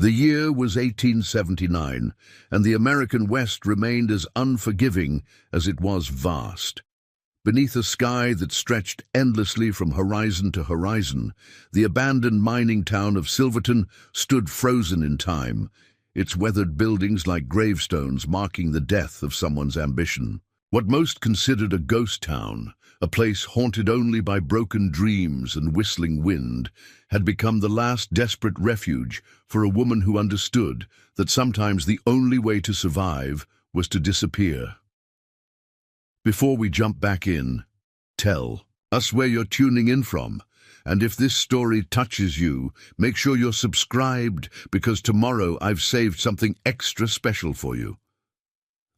The year was 1879, and the American West remained as unforgiving as it was vast. Beneath a sky that stretched endlessly from horizon to horizon, the abandoned mining town of Silverton stood frozen in time, its weathered buildings like gravestones marking the death of someone's ambition. What most considered a ghost town, a place haunted only by broken dreams and whistling wind, had become the last desperate refuge for a woman who understood that sometimes the only way to survive was to disappear. Before we jump back in, tell us where you're tuning in from, and if this story touches you, make sure you're subscribed, because tomorrow I've saved something extra special for you.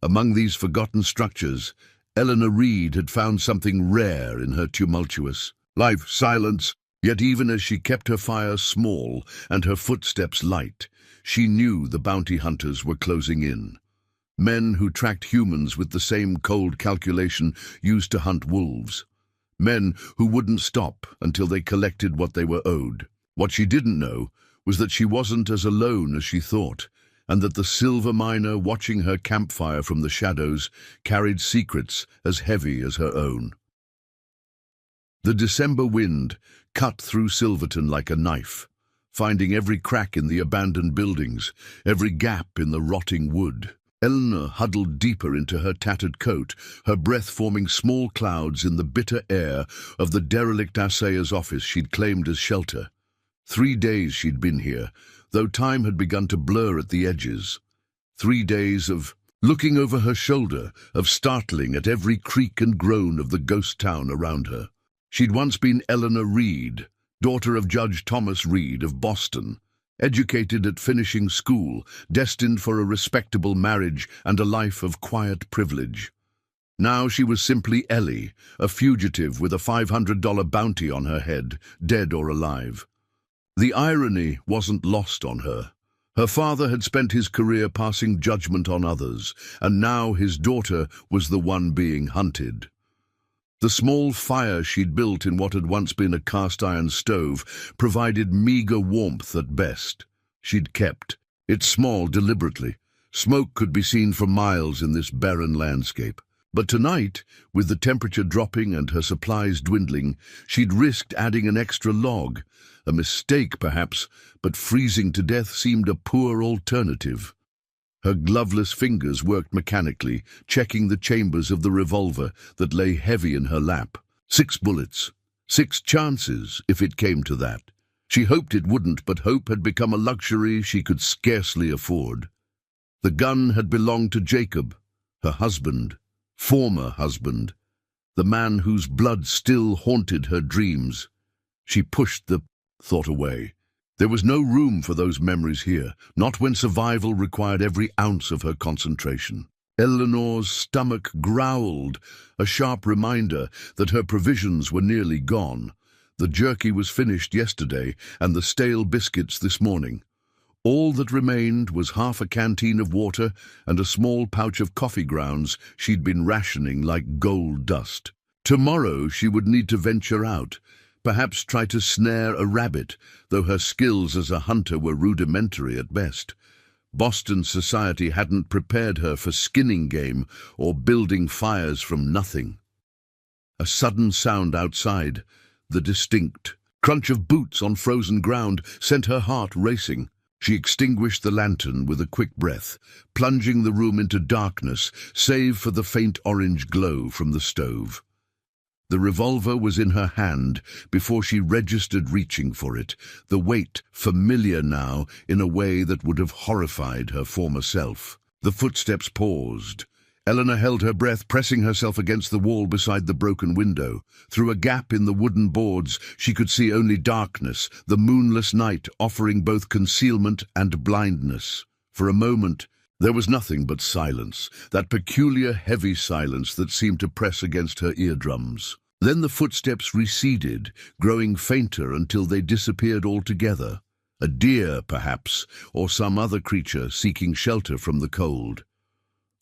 Among these forgotten structures, Eleanor Reed had found something rare in her tumultuous life: silence. Yet even as she kept her fire small and her footsteps light, she knew the bounty hunters were closing in. Men who tracked humans with the same cold calculation used to hunt wolves. Men who wouldn't stop until they collected what they were owed. What she didn't know was that she wasn't as alone as she thought, and that the silver miner watching her campfire from the shadows carried secrets as heavy as her own. The December wind cut through Silverton like a knife, finding every crack in the abandoned buildings, every gap in the rotting wood. Eleanor huddled deeper into her tattered coat, her breath forming small clouds in the bitter air of the derelict assayer's office she'd claimed as shelter. 3 days she'd been here, though time had begun to blur at the edges. 3 days of looking over her shoulder, of startling at every creak and groan of the ghost town around her. She'd once been Eleanor Reed, daughter of Judge Thomas Reed of Boston, educated at finishing school, destined for a respectable marriage and a life of quiet privilege. Now she was simply Ellie, a fugitive with a $500 bounty on her head, dead or alive. The irony wasn't lost on her. Her father had spent his career passing judgment on others, and now his daughter was the one being hunted. The small fire she'd built in what had once been a cast-iron stove provided meager warmth at best. She'd kept it small deliberately. Smoke could be seen for miles in this barren landscape. But tonight, with the temperature dropping and her supplies dwindling, she'd risked adding an extra log. A mistake, perhaps, but freezing to death seemed a poor alternative. Her gloveless fingers worked mechanically, checking the chambers of the revolver that lay heavy in her lap. 6 bullets. 6 chances, if it came to that. She hoped it wouldn't, but hope had become a luxury she could scarcely afford. The gun had belonged to Jacob, her husband, former husband, the man whose blood still haunted her dreams. She pushed the thought away. There was no room for those memories here, not when survival required every ounce of her concentration. Eleanor's stomach growled, a sharp reminder that her provisions were nearly gone. The jerky was finished yesterday, and the stale biscuits this morning. All that remained was half a canteen of water and a small pouch of coffee grounds she'd been rationing like gold dust. Tomorrow she would need to venture out, perhaps try to snare a rabbit, though her skills as a hunter were rudimentary at best. Boston society hadn't prepared her for skinning game or building fires from nothing. A sudden sound outside, the distinct crunch of boots on frozen ground, sent her heart racing. She extinguished the lantern with a quick breath, plunging the room into darkness, save for the faint orange glow from the stove. The revolver was in her hand before she registered reaching for it, the weight familiar now in a way that would have horrified her former self. The footsteps paused. Eleanor held her breath, pressing herself against the wall beside the broken window. Through a gap in the wooden boards, she could see only darkness, the moonless night offering both concealment and blindness. For a moment, there was nothing but silence, that peculiar heavy silence that seemed to press against her eardrums. Then the footsteps receded, growing fainter until they disappeared altogether. A deer, perhaps, or some other creature seeking shelter from the cold.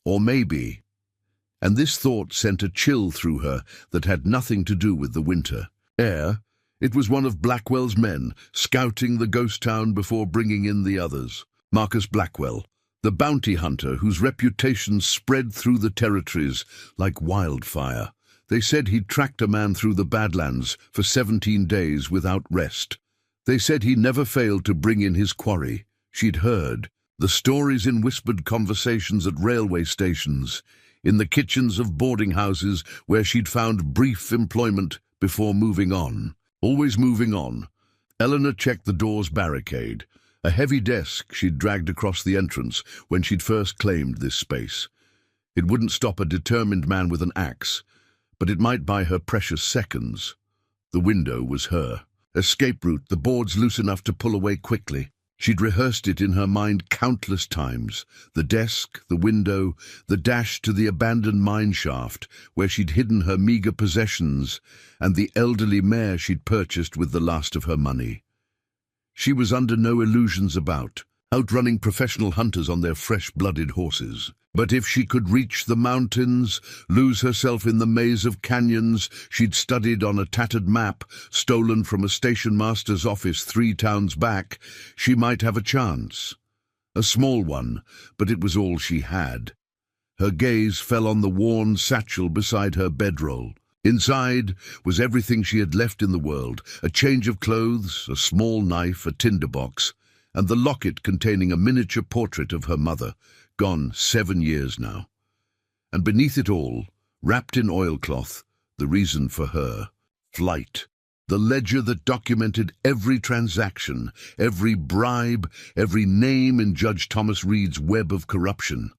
Or maybe, and this thought sent a chill through her that had nothing to do with the winter air. It was one of Blackwell's men, scouting the ghost town before bringing in the others. Marcus Blackwell, the bounty hunter whose reputation spread through the territories like wildfire. They said he'd tracked a man through the Badlands for 17 days without rest. They said he never failed to bring in his quarry. She'd heard the stories in whispered conversations at railway stations, in the kitchens of boarding houses where she'd found brief employment before moving on. Always moving on. Eleanor checked the door's barricade, a heavy desk she'd dragged across the entrance when she'd first claimed this space. It wouldn't stop a determined man with an axe, but it might buy her precious seconds. The window was her. Escape route, the boards loose enough to pull away quickly. She'd rehearsed it in her mind countless times. The desk, the window, the dash to the abandoned mine shaft where she'd hidden her meager possessions, and the elderly mare she'd purchased with the last of her money. She was under no illusions about, outrunning professional hunters on their fresh-blooded horses. But if she could reach the mountains, lose herself in the maze of canyons she'd studied on a tattered map stolen from a station master's office 3 towns back, she might have a chance. A small one, but it was all she had. Her gaze fell on the worn satchel beside her bedroll. Inside was everything she had left in the world, a change of clothes, a small knife, a tinderbox, and the locket containing a miniature portrait of her mother, gone 7 years now. And beneath it all, wrapped in oilcloth, the reason for her flight. The ledger that documented every transaction, every bribe, every name in Judge Thomas Reed's web of corruption.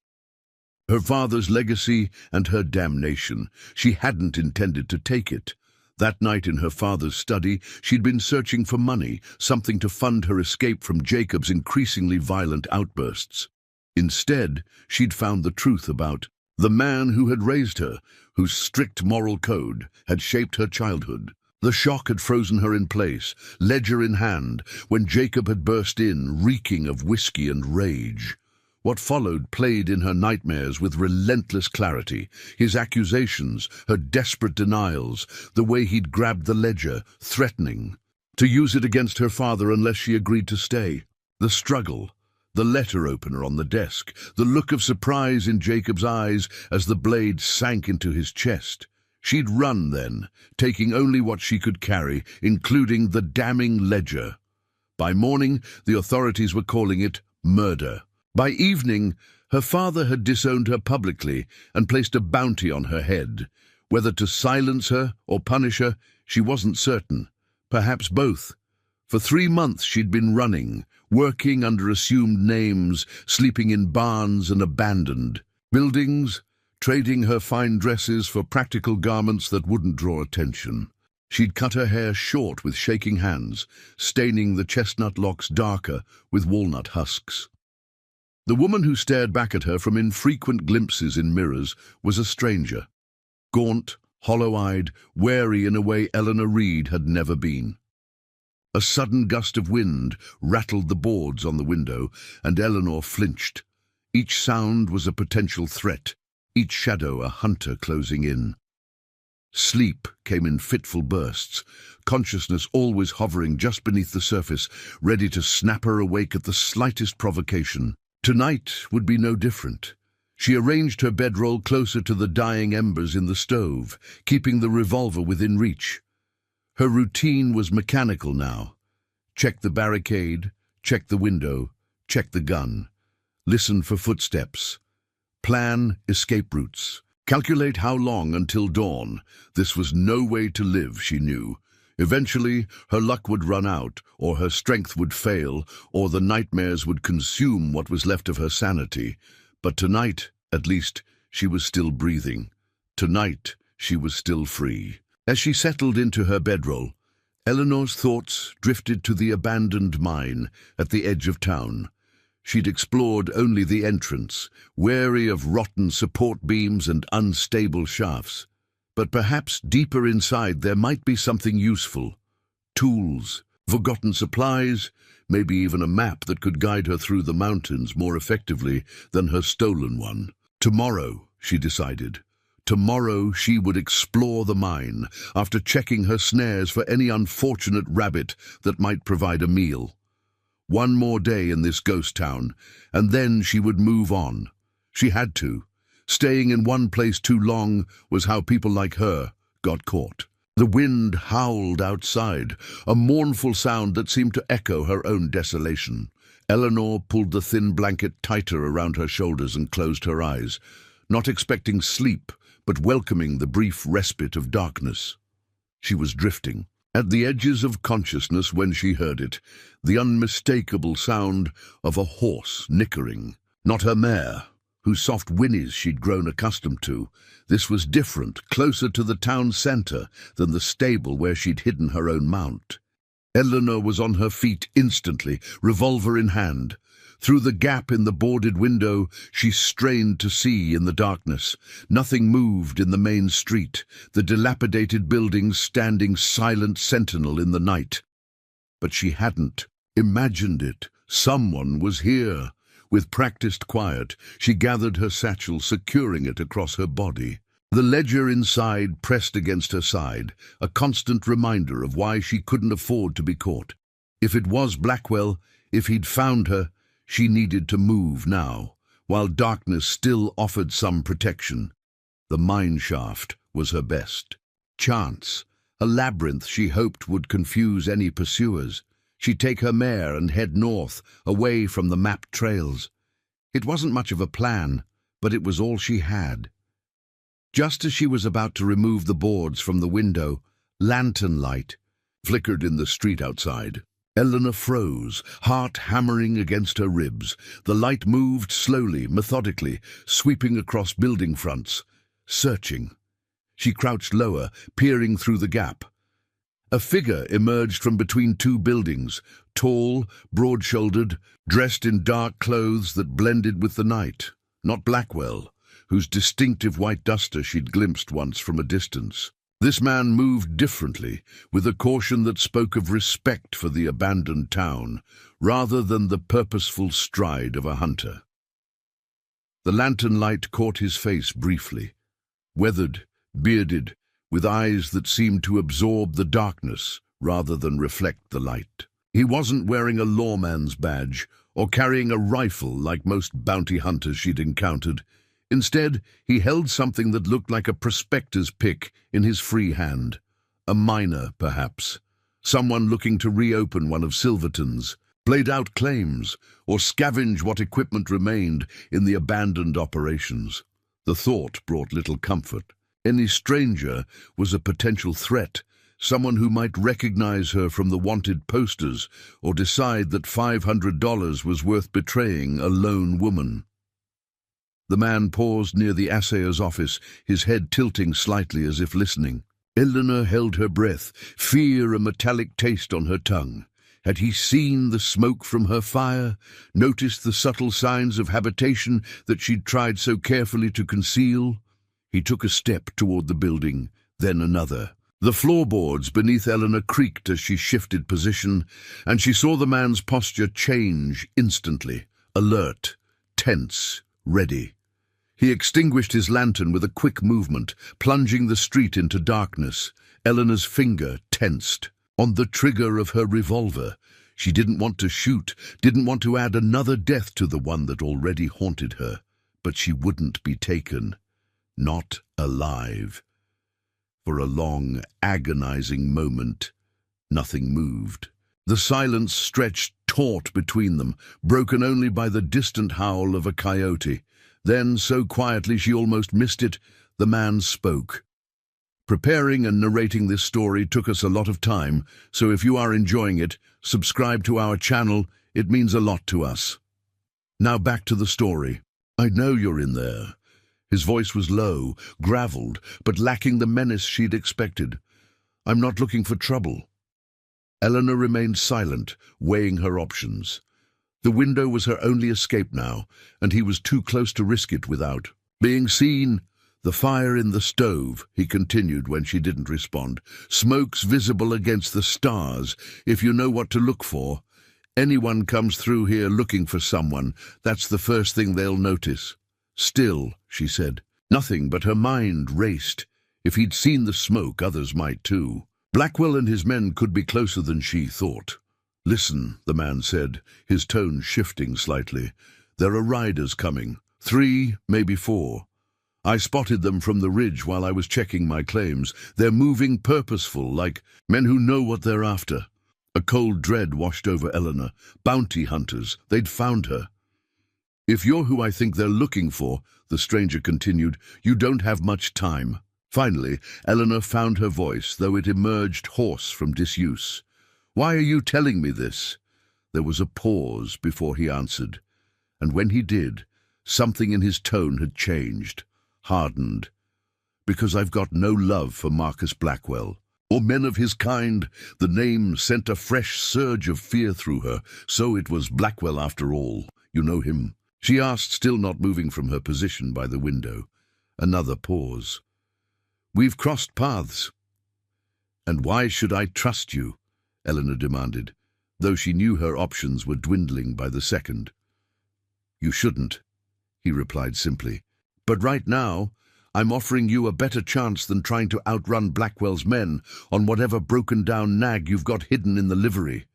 Her father's legacy and her damnation. She hadn't intended to take it. That night in her father's study, she'd been searching for money, something to fund her escape from Jacob's increasingly violent outbursts. Instead, she'd found the truth about the man who had raised her, whose strict moral code had shaped her childhood. The shock had frozen her in place, ledger in hand, when Jacob had burst in, reeking of whiskey and rage. What followed played in her nightmares with relentless clarity. His accusations, her desperate denials, the way he'd grabbed the ledger, threatening to use it against her father unless she agreed to stay. The struggle, the letter opener on the desk, the look of surprise in Jacob's eyes as the blade sank into his chest. She'd run then, taking only what she could carry, including the damning ledger. By morning, the authorities were calling it murder. By evening, her father had disowned her publicly and placed a bounty on her head. Whether to silence her or punish her, she wasn't certain. Perhaps both. For 3 months she'd been running, working under assumed names, sleeping in barns and abandoned buildings, trading her fine dresses for practical garments that wouldn't draw attention. She'd cut her hair short with shaking hands, staining the chestnut locks darker with walnut husks. The woman who stared back at her from infrequent glimpses in mirrors was a stranger. Gaunt, hollow-eyed, wary in a way Eleanor Reed had never been. A sudden gust of wind rattled the boards on the window, and Eleanor flinched. Each sound was a potential threat, each shadow a hunter closing in. Sleep came in fitful bursts, consciousness always hovering just beneath the surface, ready to snap her awake at the slightest provocation. Tonight would be no different. She arranged her bedroll closer to the dying embers in the stove, keeping the revolver within reach. Her routine was mechanical now. Check the barricade, check the window, check the gun. Listen for footsteps. Plan escape routes. Calculate how long until dawn. This was no way to live, she knew. Eventually, her luck would run out, or her strength would fail, or the nightmares would consume what was left of her sanity. But tonight, at least, she was still breathing. Tonight, she was still free. As she settled into her bedroll, Eleanor's thoughts drifted to the abandoned mine at the edge of town. She'd explored only the entrance, wary of rotten support beams and unstable shafts. But perhaps deeper inside there might be something useful. Tools, forgotten supplies, maybe even a map that could guide her through the mountains more effectively than her stolen one. Tomorrow, she decided. Tomorrow she would explore the mine, after checking her snares for any unfortunate rabbit that might provide a meal. One more day in this ghost town, and then she would move on. She had to. Staying in one place too long was how people like her got caught. The wind howled outside, a mournful sound that seemed to echo her own desolation. Eleanor pulled the thin blanket tighter around her shoulders and closed her eyes, not expecting sleep, but welcoming the brief respite of darkness. She was drifting, at the edges of consciousness when she heard it, the unmistakable sound of a horse nickering. Not her mare, whose soft whinnies she'd grown accustomed to. This was different, closer to the town centre than the stable where she'd hidden her own mount. Eleanor was on her feet instantly, revolver in hand. Through the gap in the boarded window, she strained to see in the darkness. Nothing moved in the main street, the dilapidated buildings standing silent sentinel in the night. But she hadn't imagined it. Someone was here. With practiced quiet, she gathered her satchel, securing it across her body. The ledger inside pressed against her side, a constant reminder of why she couldn't afford to be caught. If it was Blackwell, if he'd found her, she needed to move now, while darkness still offered some protection. The mine shaft was her best chance, a labyrinth she hoped would confuse any pursuers. She'd take her mare and head north, away from the mapped trails. It wasn't much of a plan, but it was all she had. Just as she was about to remove the boards from the window, lantern light flickered in the street outside. Eleanor froze, heart hammering against her ribs. The light moved slowly, methodically, sweeping across building fronts, searching. She crouched lower, peering through the gap. A figure emerged from between two buildings, tall, broad-shouldered, dressed in dark clothes that blended with the night. Not Blackwell, whose distinctive white duster she'd glimpsed once from a distance. This man moved differently, with a caution that spoke of respect for the abandoned town, rather than the purposeful stride of a hunter. The lantern light caught his face briefly, weathered, bearded, with eyes that seemed to absorb the darkness rather than reflect the light. He wasn't wearing a lawman's badge or carrying a rifle like most bounty hunters she'd encountered. Instead, he held something that looked like a prospector's pick in his free hand. A miner, perhaps. Someone looking to reopen one of Silverton's, played out claims, or scavenge what equipment remained in the abandoned operations. The thought brought little comfort. Any stranger was a potential threat, someone who might recognize her from the wanted posters or decide that $500 was worth betraying a lone woman. The man paused near the assayer's office, his head tilting slightly as if listening. Eleanor held her breath, fear a metallic taste on her tongue. Had he seen the smoke from her fire, noticed the subtle signs of habitation that she'd tried so carefully to conceal? He took a step toward the building, then another. The floorboards beneath Eleanor creaked as she shifted position, and she saw the man's posture change instantly, alert, tense, ready. He extinguished his lantern with a quick movement, plunging the street into darkness. Eleanor's finger tensed. On the trigger of her revolver. She didn't want to shoot, didn't want to add another death to the one that already haunted her. But she wouldn't be taken. Not alive. For a long, agonizing moment, nothing moved. The silence stretched taut between them, broken only by the distant howl of a coyote. Then, so quietly she almost missed it, the man spoke. Preparing and narrating this story took us a lot of time, so if you are enjoying it, subscribe to our channel. It means a lot to us. Now back to the story. I know you're in there. His voice was low, graveled, but lacking the menace she'd expected. I'm not looking for trouble. Eleanor remained silent, weighing her options. The window was her only escape now, and he was too close to risk it without being seen. The fire in the stove, he continued when she didn't respond. Smoke's visible against the stars, if you know what to look for. Anyone comes through here looking for someone, that's the first thing they'll notice. Still, she said. Nothing, but her mind raced. If he'd seen the smoke, others might too. Blackwell and his men could be closer than she thought. "Listen," the man said, his tone shifting slightly. "There are riders coming. 3, maybe 4. I spotted them from the ridge while I was checking my claims. They're moving purposeful, like men who know what they're after." A cold dread washed over Eleanor. Bounty hunters. They'd found her. "If you're who I think they're looking for," the stranger continued, "you don't have much time." Finally, Eleanor found her voice, though it emerged hoarse from disuse. "Why are you telling me this?" There was a pause before he answered, and when he did, something in his tone had changed, hardened. "Because I've got no love for Marcus Blackwell, or men of his kind." The name sent a fresh surge of fear through her. "So it was Blackwell after all. You know him?" she asked, still not moving from her position by the window. Another pause. "We've crossed paths." "And why should I trust you?" Eleanor demanded, though she knew her options were dwindling by the second. "You shouldn't," he replied simply. "But right now, I'm offering you a better chance than trying to outrun Blackwell's men on whatever broken-down nag you've got hidden in the livery."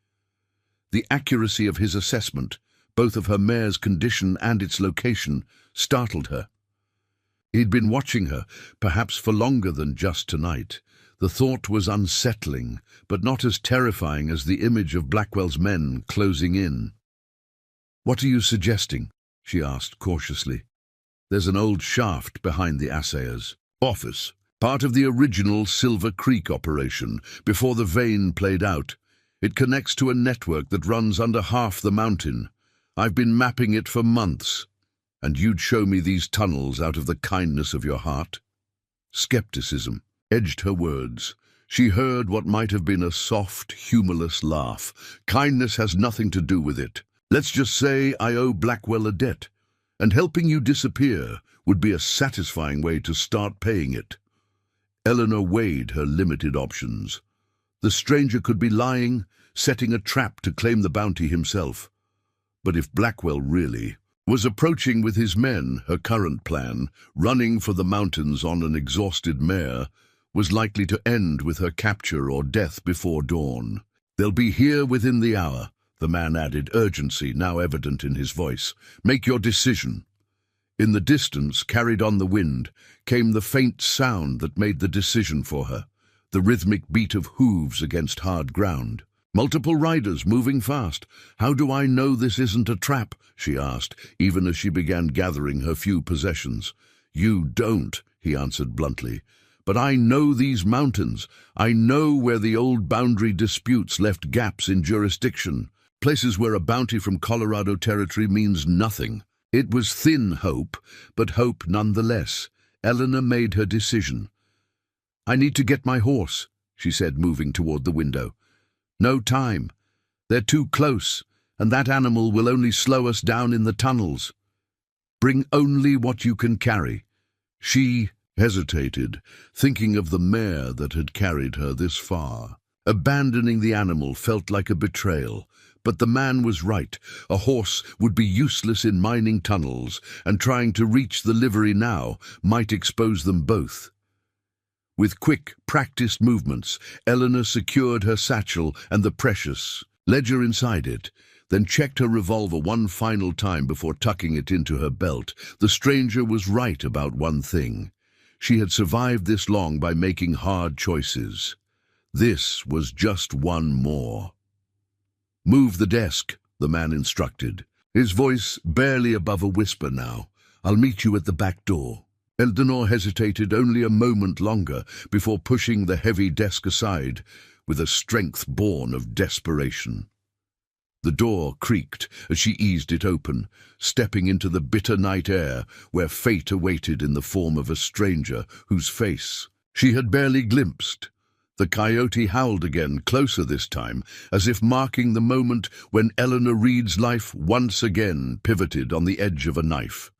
The accuracy of his assessment, both of her mare's condition and its location, startled her. He'd been watching her, perhaps for longer than just tonight. The thought was unsettling, but not as terrifying as the image of Blackwell's men closing in. "What are you suggesting?" she asked cautiously. "There's an old shaft behind the assayer's office, part of the original Silver Creek operation, before the vein played out. It connects to a network that runs under half the mountain. I've been mapping it for months. And you'd show me these tunnels out of the kindness of your heart?" Skepticism edged her words. She heard what might have been a soft, humorless laugh. "Kindness has nothing to do with it. Let's just say I owe Blackwell a debt, and helping you disappear would be a satisfying way to start paying it." Eleanor weighed her limited options. The stranger could be lying, setting a trap to claim the bounty himself. But if Blackwell really was approaching with his men, her current plan, running for the mountains on an exhausted mare, was likely to end with her capture or death before dawn. "They'll be here within the hour," the man added, urgency now evident in his voice. "Make your decision." In the distance, carried on the wind, came the faint sound that made the decision for her, the rhythmic beat of hooves against hard ground. "Multiple riders moving fast. How do I know this isn't a trap?" she asked, even as she began gathering her few possessions. "You don't," he answered bluntly. "But I know these mountains. I know where the old boundary disputes left gaps in jurisdiction, places where a bounty from Colorado territory means nothing." It was thin hope, but hope nonetheless. Eleanor made her decision. "I need to get my horse," she said, moving toward the window. "No time. They're too close, and that animal will only slow us down in the tunnels. Bring only what you can carry." She hesitated, thinking of the mare that had carried her this far. Abandoning the animal felt like a betrayal, but the man was right. A horse would be useless in mining tunnels, and trying to reach the livery now might expose them both. With quick, practiced movements, Eleanor secured her satchel and the precious ledger inside it, then checked her revolver one final time before tucking it into her belt. The stranger was right about one thing. She had survived this long by making hard choices. This was just one more. "Move the desk," the man instructed, his voice barely above a whisper now. "I'll meet you at the back door." Eleanor hesitated only a moment longer before pushing the heavy desk aside with a strength born of desperation. The door creaked as she eased it open, stepping into the bitter night air where fate awaited in the form of a stranger whose face she had barely glimpsed. The coyote howled again, closer this time, as if marking the moment when Eleanor Reed's life once again pivoted on the edge of a knife.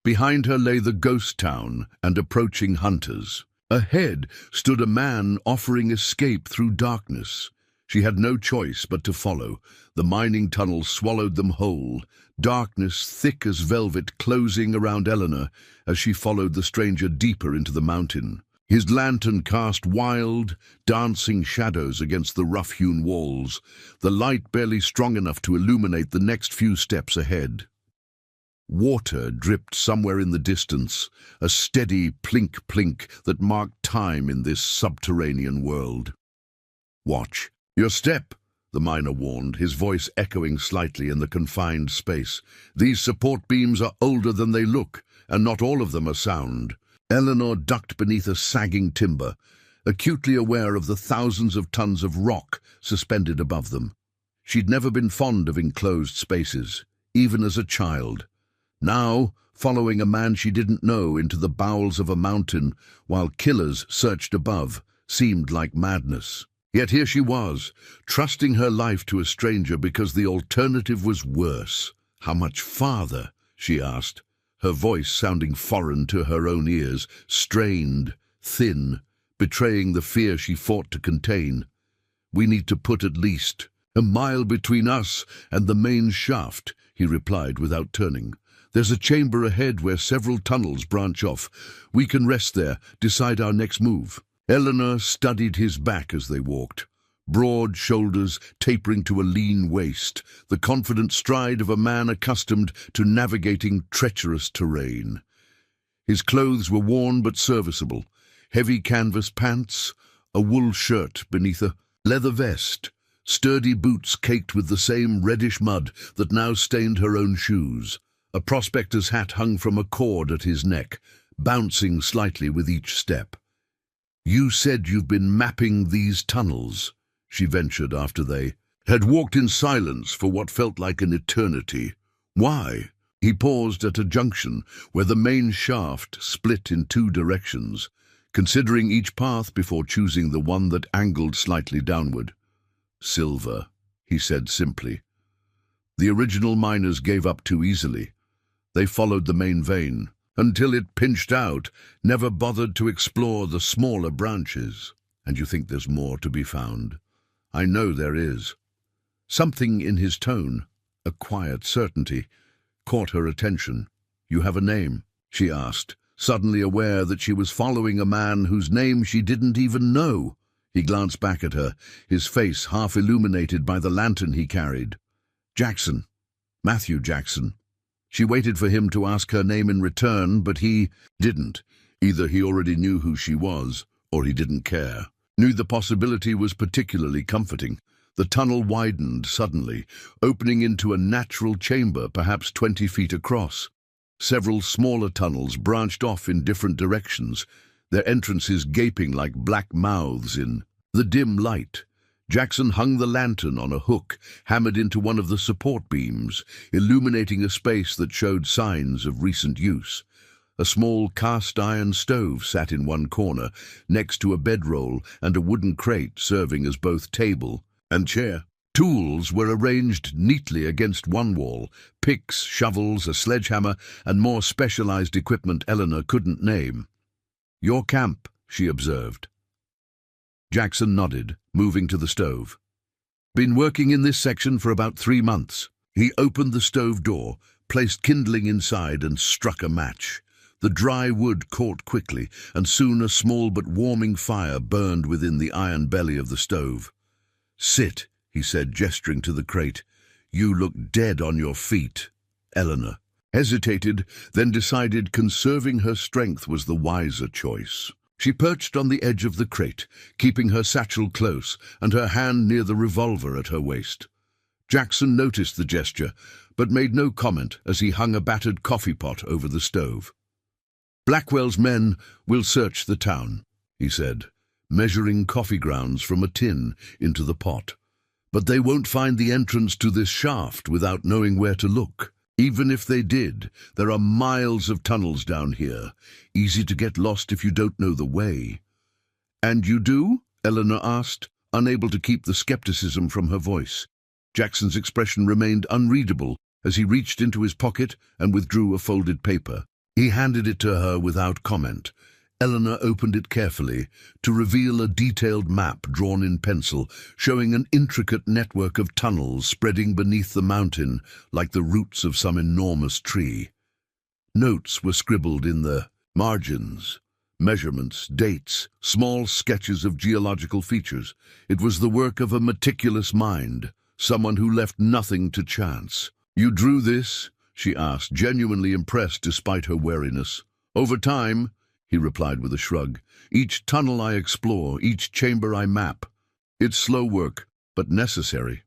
Behind her lay the ghost town and approaching hunters. Ahead stood a man offering escape through darkness. She had no choice but to follow. The mining tunnel swallowed them whole, darkness thick as velvet closing around Eleanor as she followed the stranger deeper into the mountain. His lantern cast wild, dancing shadows against the rough-hewn walls, the light barely strong enough to illuminate the next few steps ahead. Water dripped somewhere in the distance, a steady plink-plink that marked time in this subterranean world. "Watch your step," the miner warned, his voice echoing slightly in the confined space. "These support beams are older than they look, and not all of them are sound." Eleanor ducked beneath a sagging timber, acutely aware of the thousands of tons of rock suspended above them. She'd never been fond of enclosed spaces, even as a child. Now, following a man she didn't know into the bowels of a mountain while killers searched above seemed like madness. Yet here she was, trusting her life to a stranger because the alternative was worse. "How much farther?" she asked, her voice sounding foreign to her own ears, strained, thin, betraying the fear she fought to contain. "We need to put at least a mile between us and the main shaft," he replied without turning. "There's a chamber ahead where several tunnels branch off. We can rest there, decide our next move." Eleanor studied his back as they walked. Broad shoulders tapering to a lean waist, the confident stride of a man accustomed to navigating treacherous terrain. His clothes were worn but serviceable, heavy canvas pants, a wool shirt beneath a leather vest, sturdy boots caked with the same reddish mud that now stained her own shoes. A prospector's hat hung from a cord at his neck, bouncing slightly with each step. "You said you've been mapping these tunnels," she ventured after they had walked in silence for what felt like an eternity. "Why?" He paused at a junction where the main shaft split in two directions, considering each path before choosing the one that angled slightly downward. "Silver," he said simply. The original miners gave up too easily. They followed the main vein until it pinched out, never bothered to explore the smaller branches. "And you think there's more to be found?" "I know there is." Something in his tone, a quiet certainty, caught her attention. "You have a name?" she asked, suddenly aware that she was following a man whose name she didn't even know. He glanced back at her, his face half illuminated by the lantern he carried. "Jackson. Matthew Jackson." She waited for him to ask her name in return, but he didn't. Either he already knew who she was, or he didn't care. Knew the possibility was particularly comforting. The tunnel widened suddenly, opening into a natural chamber perhaps 20 feet across. Several smaller tunnels branched off in different directions, their entrances gaping like black mouths in the dim light. Jackson hung the lantern on a hook hammered into one of the support beams, illuminating a space that showed signs of recent use. A small cast-iron stove sat in one corner, next to a bedroll and a wooden crate serving as both table and chair. Tools were arranged neatly against one wall, picks, shovels, a sledgehammer, and more specialized equipment Eleanor couldn't name. "Your camp," she observed. Jackson nodded, moving to the stove. "Been working in this section for about 3 months. He opened the stove door, placed kindling inside, and struck a match. The dry wood caught quickly, and soon a small but warming fire burned within the iron belly of the stove. "Sit," he said, gesturing to the crate. "You look dead on your feet." Eleanor hesitated, then decided conserving her strength was the wiser choice. She perched on the edge of the crate, keeping her satchel close and her hand near the revolver at her waist. Jackson noticed the gesture, but made no comment as he hung a battered coffee pot over the stove. "Blackwell's men will search the town," he said, measuring coffee grounds from a tin into the pot. "But they won't find the entrance to this shaft without knowing where to look. Even if they did, there are miles of tunnels down here, easy to get lost if you don't know the way." "And you do?" Eleanor asked, unable to keep the skepticism from her voice. Jackson's expression remained unreadable as he reached into his pocket and withdrew a folded paper. He handed it to her without comment. Eleanor opened it carefully to reveal a detailed map drawn in pencil, showing an intricate network of tunnels spreading beneath the mountain like the roots of some enormous tree. Notes were scribbled in the margins. Measurements, dates, small sketches of geological features. It was the work of a meticulous mind, someone who left nothing to chance. "You drew this?" she asked, genuinely impressed despite her wariness. "Over time," he replied with a shrug. "Each tunnel I explore, each chamber I map. It's slow work, but necessary."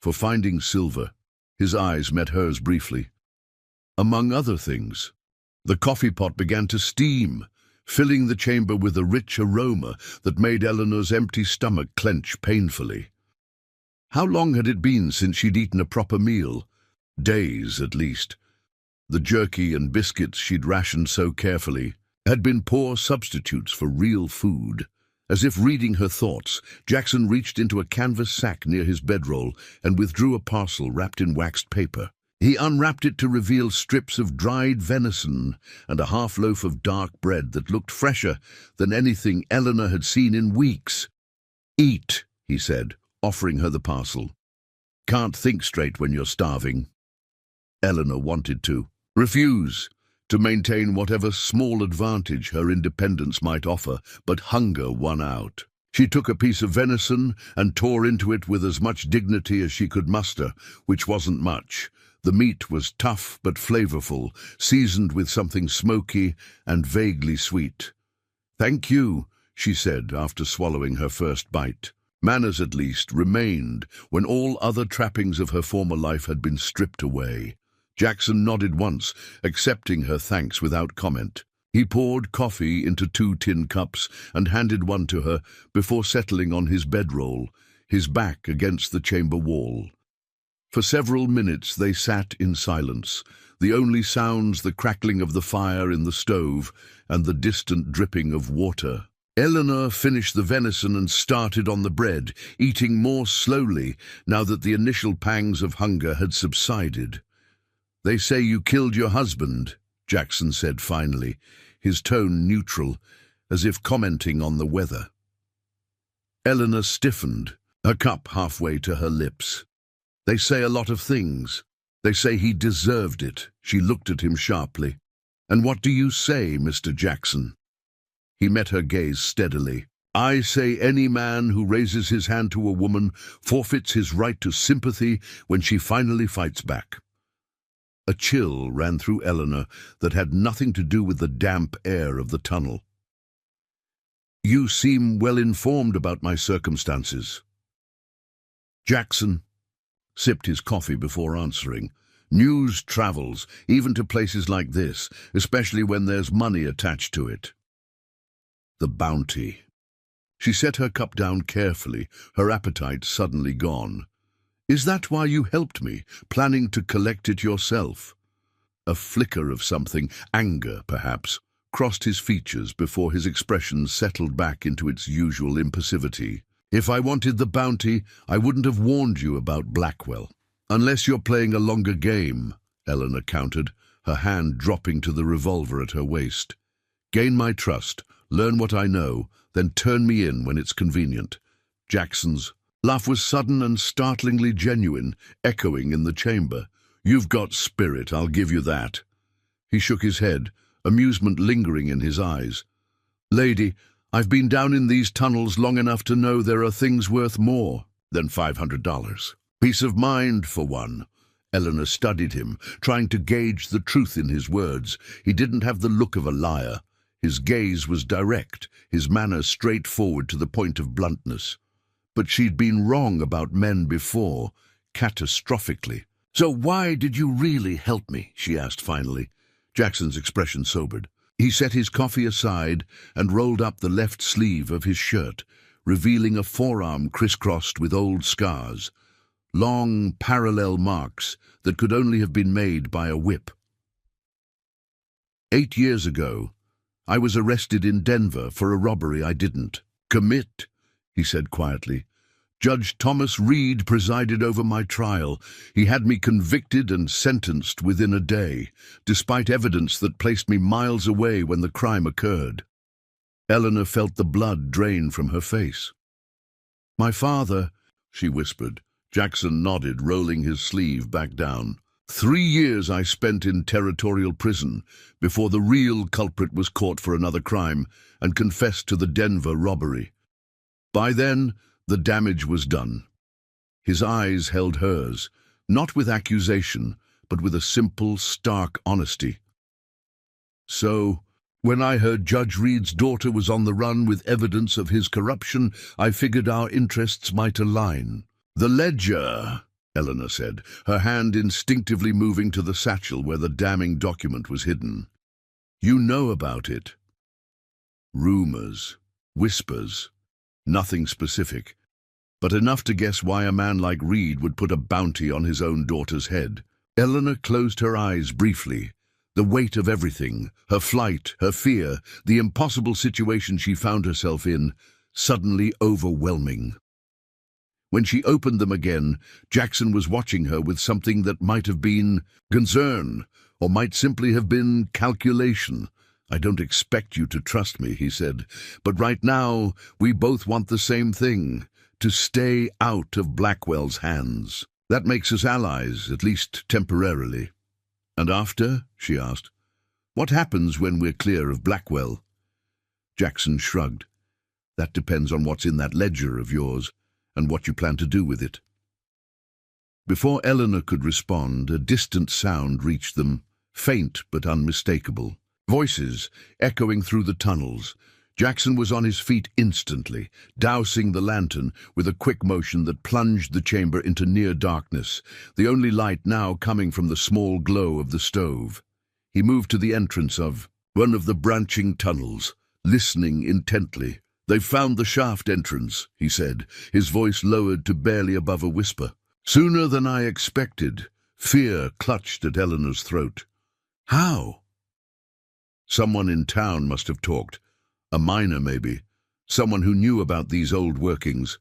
For finding silver, his eyes met hers briefly. Among other things, the coffee pot began to steam, filling the chamber with a rich aroma that made Eleanor's empty stomach clench painfully. How long had it been since she'd eaten a proper meal? Days, at least. The jerky and biscuits she'd rationed so carefully had been poor substitutes for real food. As if reading her thoughts, Jackson reached into a canvas sack near his bedroll and withdrew a parcel wrapped in waxed paper. He unwrapped it to reveal strips of dried venison and a half-loaf of dark bread that looked fresher than anything Eleanor had seen in weeks. "Eat," he said, offering her the parcel. "Can't think straight when you're starving." Eleanor wanted to refuse, to maintain whatever small advantage her independence might offer, but hunger won out. She took a piece of venison and tore into it with as much dignity as she could muster, which wasn't much. The meat was tough but flavorful, seasoned with something smoky and vaguely sweet. "Thank you," she said after swallowing her first bite. Manners, at least, remained when all other trappings of her former life had been stripped away. Jackson nodded once, accepting her thanks without comment. He poured coffee into 2 tin cups and handed one to her before settling on his bedroll, his back against the chamber wall. For several minutes they sat in silence, the only sounds the crackling of the fire in the stove and the distant dripping of water. Eleanor finished the venison and started on the bread, eating more slowly now that the initial pangs of hunger had subsided. "They say you killed your husband," Jackson said finally, his tone neutral, as if commenting on the weather. Eleanor stiffened, her cup halfway to her lips. "They say a lot of things. They say he deserved it." She looked at him sharply. "And what do you say, Mr. Jackson?" He met her gaze steadily. "I say any man who raises his hand to a woman forfeits his right to sympathy when she finally fights back." A chill ran through Eleanor that had nothing to do with the damp air of the tunnel. "You seem well informed about my circumstances." Jackson sipped his coffee before answering. "News travels, even to places like this, especially when there's money attached to it." The bounty. She set her cup down carefully, her appetite suddenly gone. "Is that why you helped me, planning to collect it yourself?" A flicker of something, anger perhaps, crossed his features before his expression settled back into its usual impassivity. "If I wanted the bounty, I wouldn't have warned you about Blackwell." "Unless you're playing a longer game," Eleanor countered, her hand dropping to the revolver at her waist. "Gain my trust, learn what I know, then turn me in when it's convenient." Jackson's laugh was sudden and startlingly genuine, echoing in the chamber. "You've got spirit, I'll give you that." He shook his head, amusement lingering in his eyes. "Lady, I've been down in these tunnels long enough to know there are things worth more than $500. Peace of mind, for one." Eleanor studied him, trying to gauge the truth in his words. He didn't have the look of a liar. His gaze was direct, his manner straightforward to the point of bluntness. But she'd been wrong about men before, catastrophically. "So why did you really help me?" she asked finally. Jackson's expression sobered. He set his coffee aside and rolled up the left sleeve of his shirt, revealing a forearm crisscrossed with old scars, long parallel marks that could only have been made by a whip. 8 years ago, I was arrested in Denver for a robbery I didn't commit," he said quietly. "Judge Thomas Reed presided over my trial. He had me convicted and sentenced within a day, despite evidence that placed me miles away when the crime occurred." Eleanor felt the blood drain from her face. "My father," she whispered. Jackson nodded, rolling his sleeve back down. 3 years I spent in territorial prison before the real culprit was caught for another crime and confessed to the Denver robbery. By then, the damage was done. His eyes held hers, not with accusation, but with a simple, stark honesty. So, when I heard Judge Reed's daughter was on the run with evidence of his corruption, I figured our interests might align. "The ledger," Eleanor said, her hand instinctively moving to the satchel where the damning document was hidden. "You know about it." Rumors, whispers, nothing specific, but enough to guess why a man like Reed would put a bounty on his own daughter's head. Eleanor closed her eyes briefly. The weight of everything, her flight, her fear, the impossible situation she found herself in, suddenly overwhelming. When she opened them again, Jackson was watching her with something that might have been concern, or might simply have been calculation. "I don't expect you to trust me," he said, "but right now we both want the same thing, to stay out of Blackwell's hands. That makes us allies, at least temporarily." "And after?" she asked. "What happens when we're clear of Blackwell?" Jackson shrugged. "That depends on what's in that ledger of yours, and what you plan to do with it." Before Eleanor could respond, a distant sound reached them, faint but unmistakable. Voices echoing through the tunnels. Jackson was on his feet instantly, dousing the lantern with a quick motion that plunged the chamber into near darkness, the only light now coming from the small glow of the stove. He moved to the entrance of one of the branching tunnels, listening intently. "They've found the shaft entrance," he said, his voice lowered to barely above a whisper. "Sooner than I expected." Fear clutched at Eleanor's throat. "How?" "Someone in town must have talked. A miner, maybe. Someone who knew about these old workings."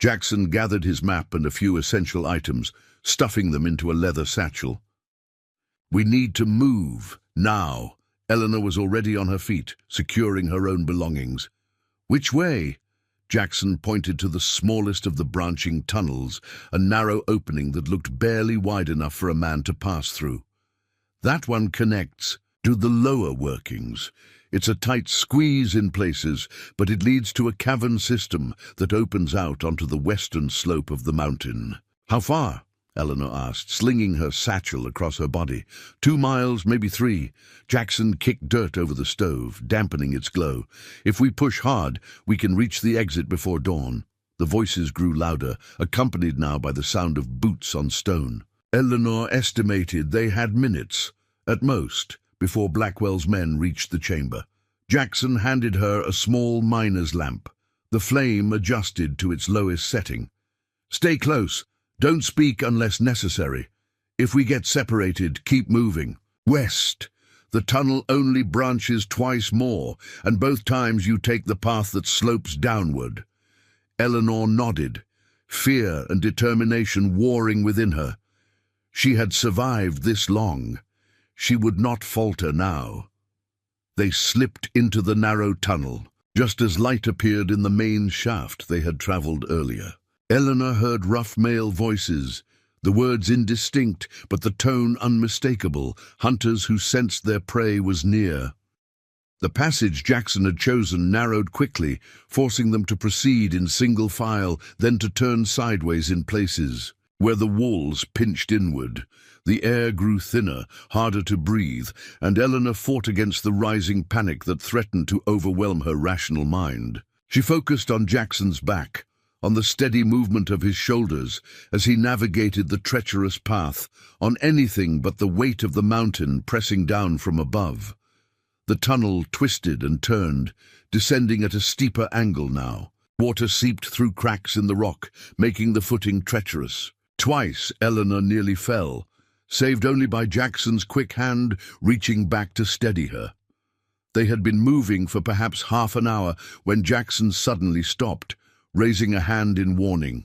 Jackson gathered his map and a few essential items, stuffing them into a leather satchel. "We need to move, now." Eleanor was already on her feet, securing her own belongings. "Which way?" Jackson pointed to the smallest of the branching tunnels, a narrow opening that looked barely wide enough for a man to pass through. "That one connects to the lower workings. It's a tight squeeze in places, but it leads to a cavern system that opens out onto the western slope of the mountain." "How far?" Eleanor asked, slinging her satchel across her body. 2 miles, maybe 3. Jackson kicked dirt over the stove, dampening its glow. "If we push hard, we can reach the exit before dawn." The voices grew louder, accompanied now by the sound of boots on stone. Eleanor estimated they had minutes, at most, before Blackwell's men reached the chamber. Jackson handed her a small miner's lamp. The flame adjusted to its lowest setting. "Stay close. Don't speak unless necessary. If we get separated, keep moving. West. The tunnel only branches twice more, and both times you take the path that slopes downward." Eleanor nodded, fear and determination warring within her. She had survived this long. She would not falter now. They slipped into the narrow tunnel, just as light appeared in the main shaft they had travelled earlier. Eleanor heard rough male voices, the words indistinct, but the tone unmistakable, hunters who sensed their prey was near. The passage Jackson had chosen narrowed quickly, forcing them to proceed in single file, then to turn sideways in places, where the walls pinched inward. The air grew thinner, harder to breathe, and Eleanor fought against the rising panic that threatened to overwhelm her rational mind. She focused on Jackson's back, on the steady movement of his shoulders as he navigated the treacherous path, on anything but the weight of the mountain pressing down from above. The tunnel twisted and turned, descending at a steeper angle now. Water seeped through cracks in the rock, making the footing treacherous. Twice Eleanor nearly fell, saved only by Jackson's quick hand reaching back to steady her. They had been moving for perhaps half an hour when Jackson suddenly stopped, raising a hand in warning.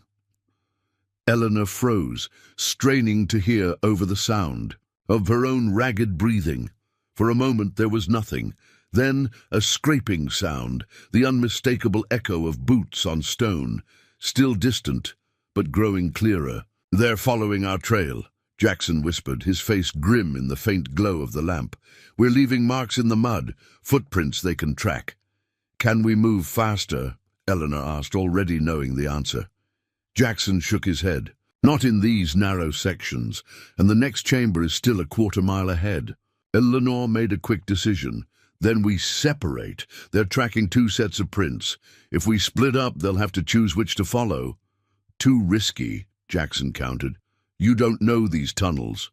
Eleanor froze, straining to hear over the sound of her own ragged breathing. For a moment there was nothing, then a scraping sound, the unmistakable echo of boots on stone, still distant, but growing clearer. "They're following our trail," Jackson whispered, his face grim in the faint glow of the lamp. "We're leaving marks in the mud, footprints they can track." "Can we move faster?" Eleanor asked, already knowing the answer. Jackson shook his head. "Not in these narrow sections, and the next chamber is still a quarter-mile ahead." Eleanor made a quick decision. "Then we separate. They're tracking two sets of prints. If we split up, they'll have to choose which to follow." "Too risky," Jackson countered. "You don't know these tunnels."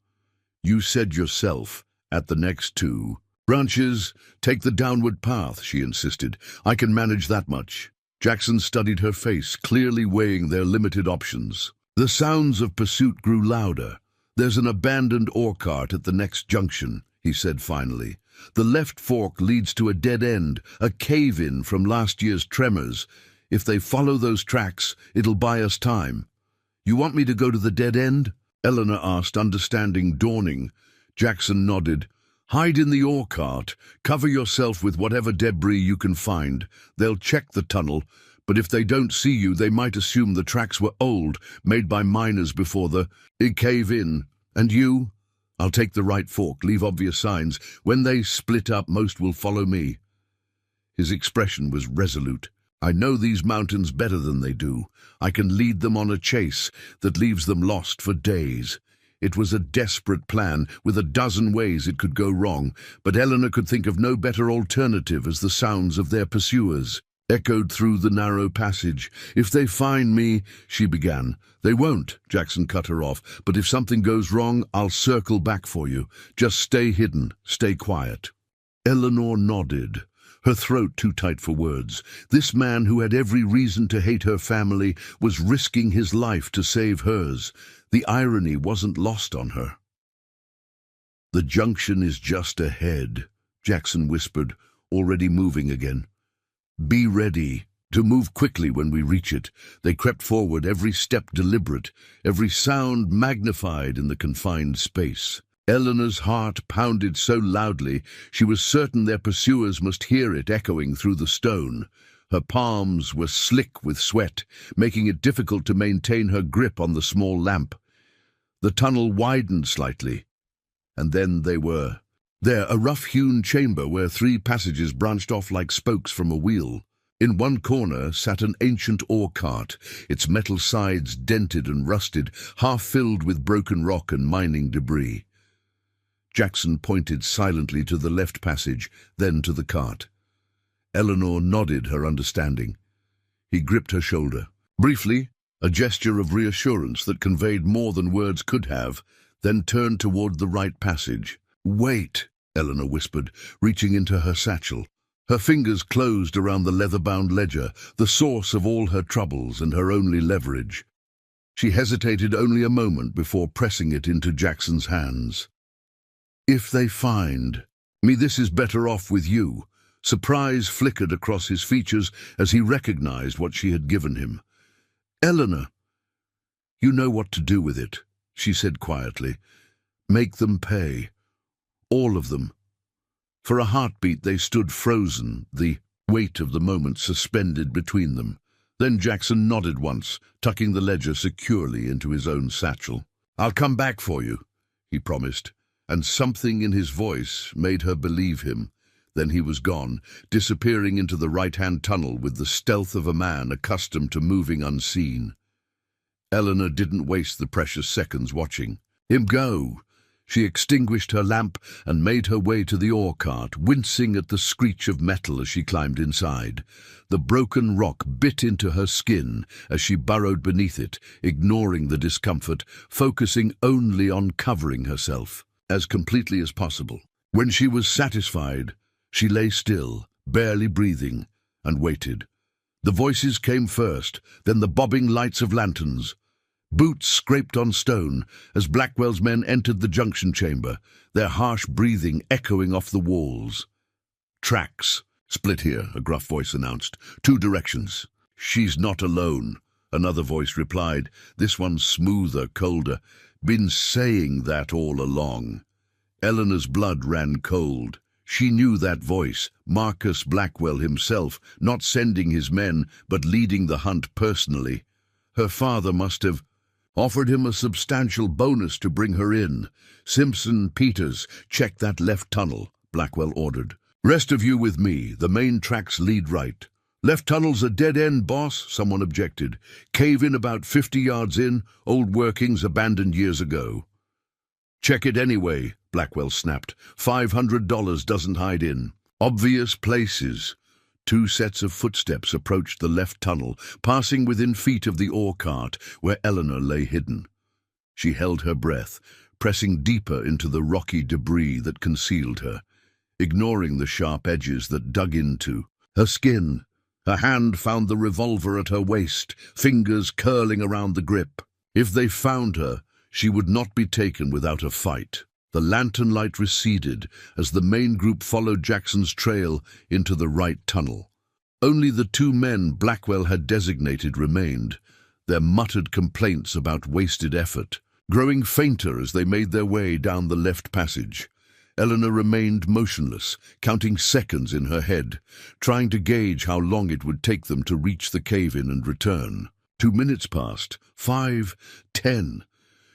"You said yourself, at the next two." "Branches, take the downward path," she insisted. "I can manage that much." Jackson studied her face, clearly weighing their limited options. The sounds of pursuit grew louder. "There's an abandoned ore cart at the next junction," he said finally. "The left fork leads to a dead end, a cave-in from last year's tremors. If they follow those tracks, it'll buy us time." "You want me to go to the dead end?" Eleanor asked, understanding dawning. Jackson nodded. "Hide in the ore cart. Cover yourself with whatever debris you can find. They'll check the tunnel, but if they don't see you, they might assume the tracks were old, made by miners before the cave-in. And you?" "I'll take the right fork, leave obvious signs. When they split up, most will follow me." His expression was resolute. "I know these mountains better than they do. I can lead them on a chase that leaves them lost for days." It was a desperate plan, with a dozen ways it could go wrong, but Eleanor could think of no better alternative as the sounds of their pursuers echoed through the narrow passage. "If they find me," she began. "They won't," Jackson cut her off. "But if something goes wrong, I'll circle back for you. Just stay hidden, stay quiet." Eleanor nodded, her throat too tight for words. This man who had every reason to hate her family was risking his life to save hers. The irony wasn't lost on her. "The junction is just ahead," Jackson whispered, already moving again. "Be ready to move quickly when we reach it." They crept forward, every step deliberate, every sound magnified in the confined space. Eleanor's heart pounded so loudly she was certain their pursuers must hear it echoing through the stone. Her palms were slick with sweat, making it difficult to maintain her grip on the small lamp. The tunnel widened slightly, and then they were there, a rough-hewn chamber where three passages branched off like spokes from a wheel. In one corner sat an ancient ore cart, its metal sides dented and rusted, half filled with broken rock and mining debris. Jackson pointed silently to the left passage, then to the cart. Eleanor nodded her understanding. He gripped her shoulder. Briefly, a gesture of reassurance that conveyed more than words could have, then turned toward the right passage. "Wait," Eleanor whispered, reaching into her satchel. Her fingers closed around the leather-bound ledger, the source of all her troubles and her only leverage. She hesitated only a moment before pressing it into Jackson's hands. "If they find me, this is better off with you." Surprise flickered across his features as he recognized what she had given him. "Eleanor, you know what to do with it," she said quietly. "Make them pay. All of them." For a heartbeat they stood frozen, the weight of the moment suspended between them. Then Jackson nodded once, tucking the ledger securely into his own satchel. "I'll come back for you," he promised, and something in his voice made her believe him. Then he was gone, disappearing into the right-hand tunnel with the stealth of a man accustomed to moving unseen. Eleanor didn't waste the precious seconds watching him go. She extinguished her lamp and made her way to the ore cart, wincing at the screech of metal as she climbed inside. The broken rock bit into her skin as she burrowed beneath it, ignoring the discomfort, focusing only on covering herself as completely as possible. When she was satisfied, she lay still, barely breathing, and waited. The voices came first, then the bobbing lights of lanterns. Boots scraped on stone as Blackwell's men entered the junction chamber, their harsh breathing echoing off the walls. "Tracks. Split here," a gruff voice announced. "Two directions." "She's not alone," another voice replied, this one smoother, colder. "Been saying that all along." Eleanor's blood ran cold. She knew that voice, Marcus Blackwell himself, not sending his men, but leading the hunt personally. Her father must have... offered him a substantial bonus to bring her in. "Simpson, Peters, check that left tunnel," Blackwell ordered. "Rest of you with me. The main tracks lead right." "Left tunnel's a dead end, boss," someone objected. "Cave in about 50 yards in, old workings abandoned years ago." "Check it anyway," Blackwell snapped. $500 doesn't hide in obvious places." 2 sets of footsteps approached the left tunnel, passing within feet of the ore cart where Eleanor lay hidden. She held her breath, pressing deeper into the rocky debris that concealed her, ignoring the sharp edges that dug into her skin. Her hand found the revolver at her waist, fingers curling around the grip. If they found her, she would not be taken without a fight. The lantern light receded as the main group followed Jackson's trail into the right tunnel. Only the 2 men Blackwell had designated remained, their muttered complaints about wasted effort growing fainter as they made their way down the left passage. Eleanor remained motionless, counting seconds in her head, trying to gauge how long it would take them to reach the cave-in and return. 2 minutes passed, 5, 10.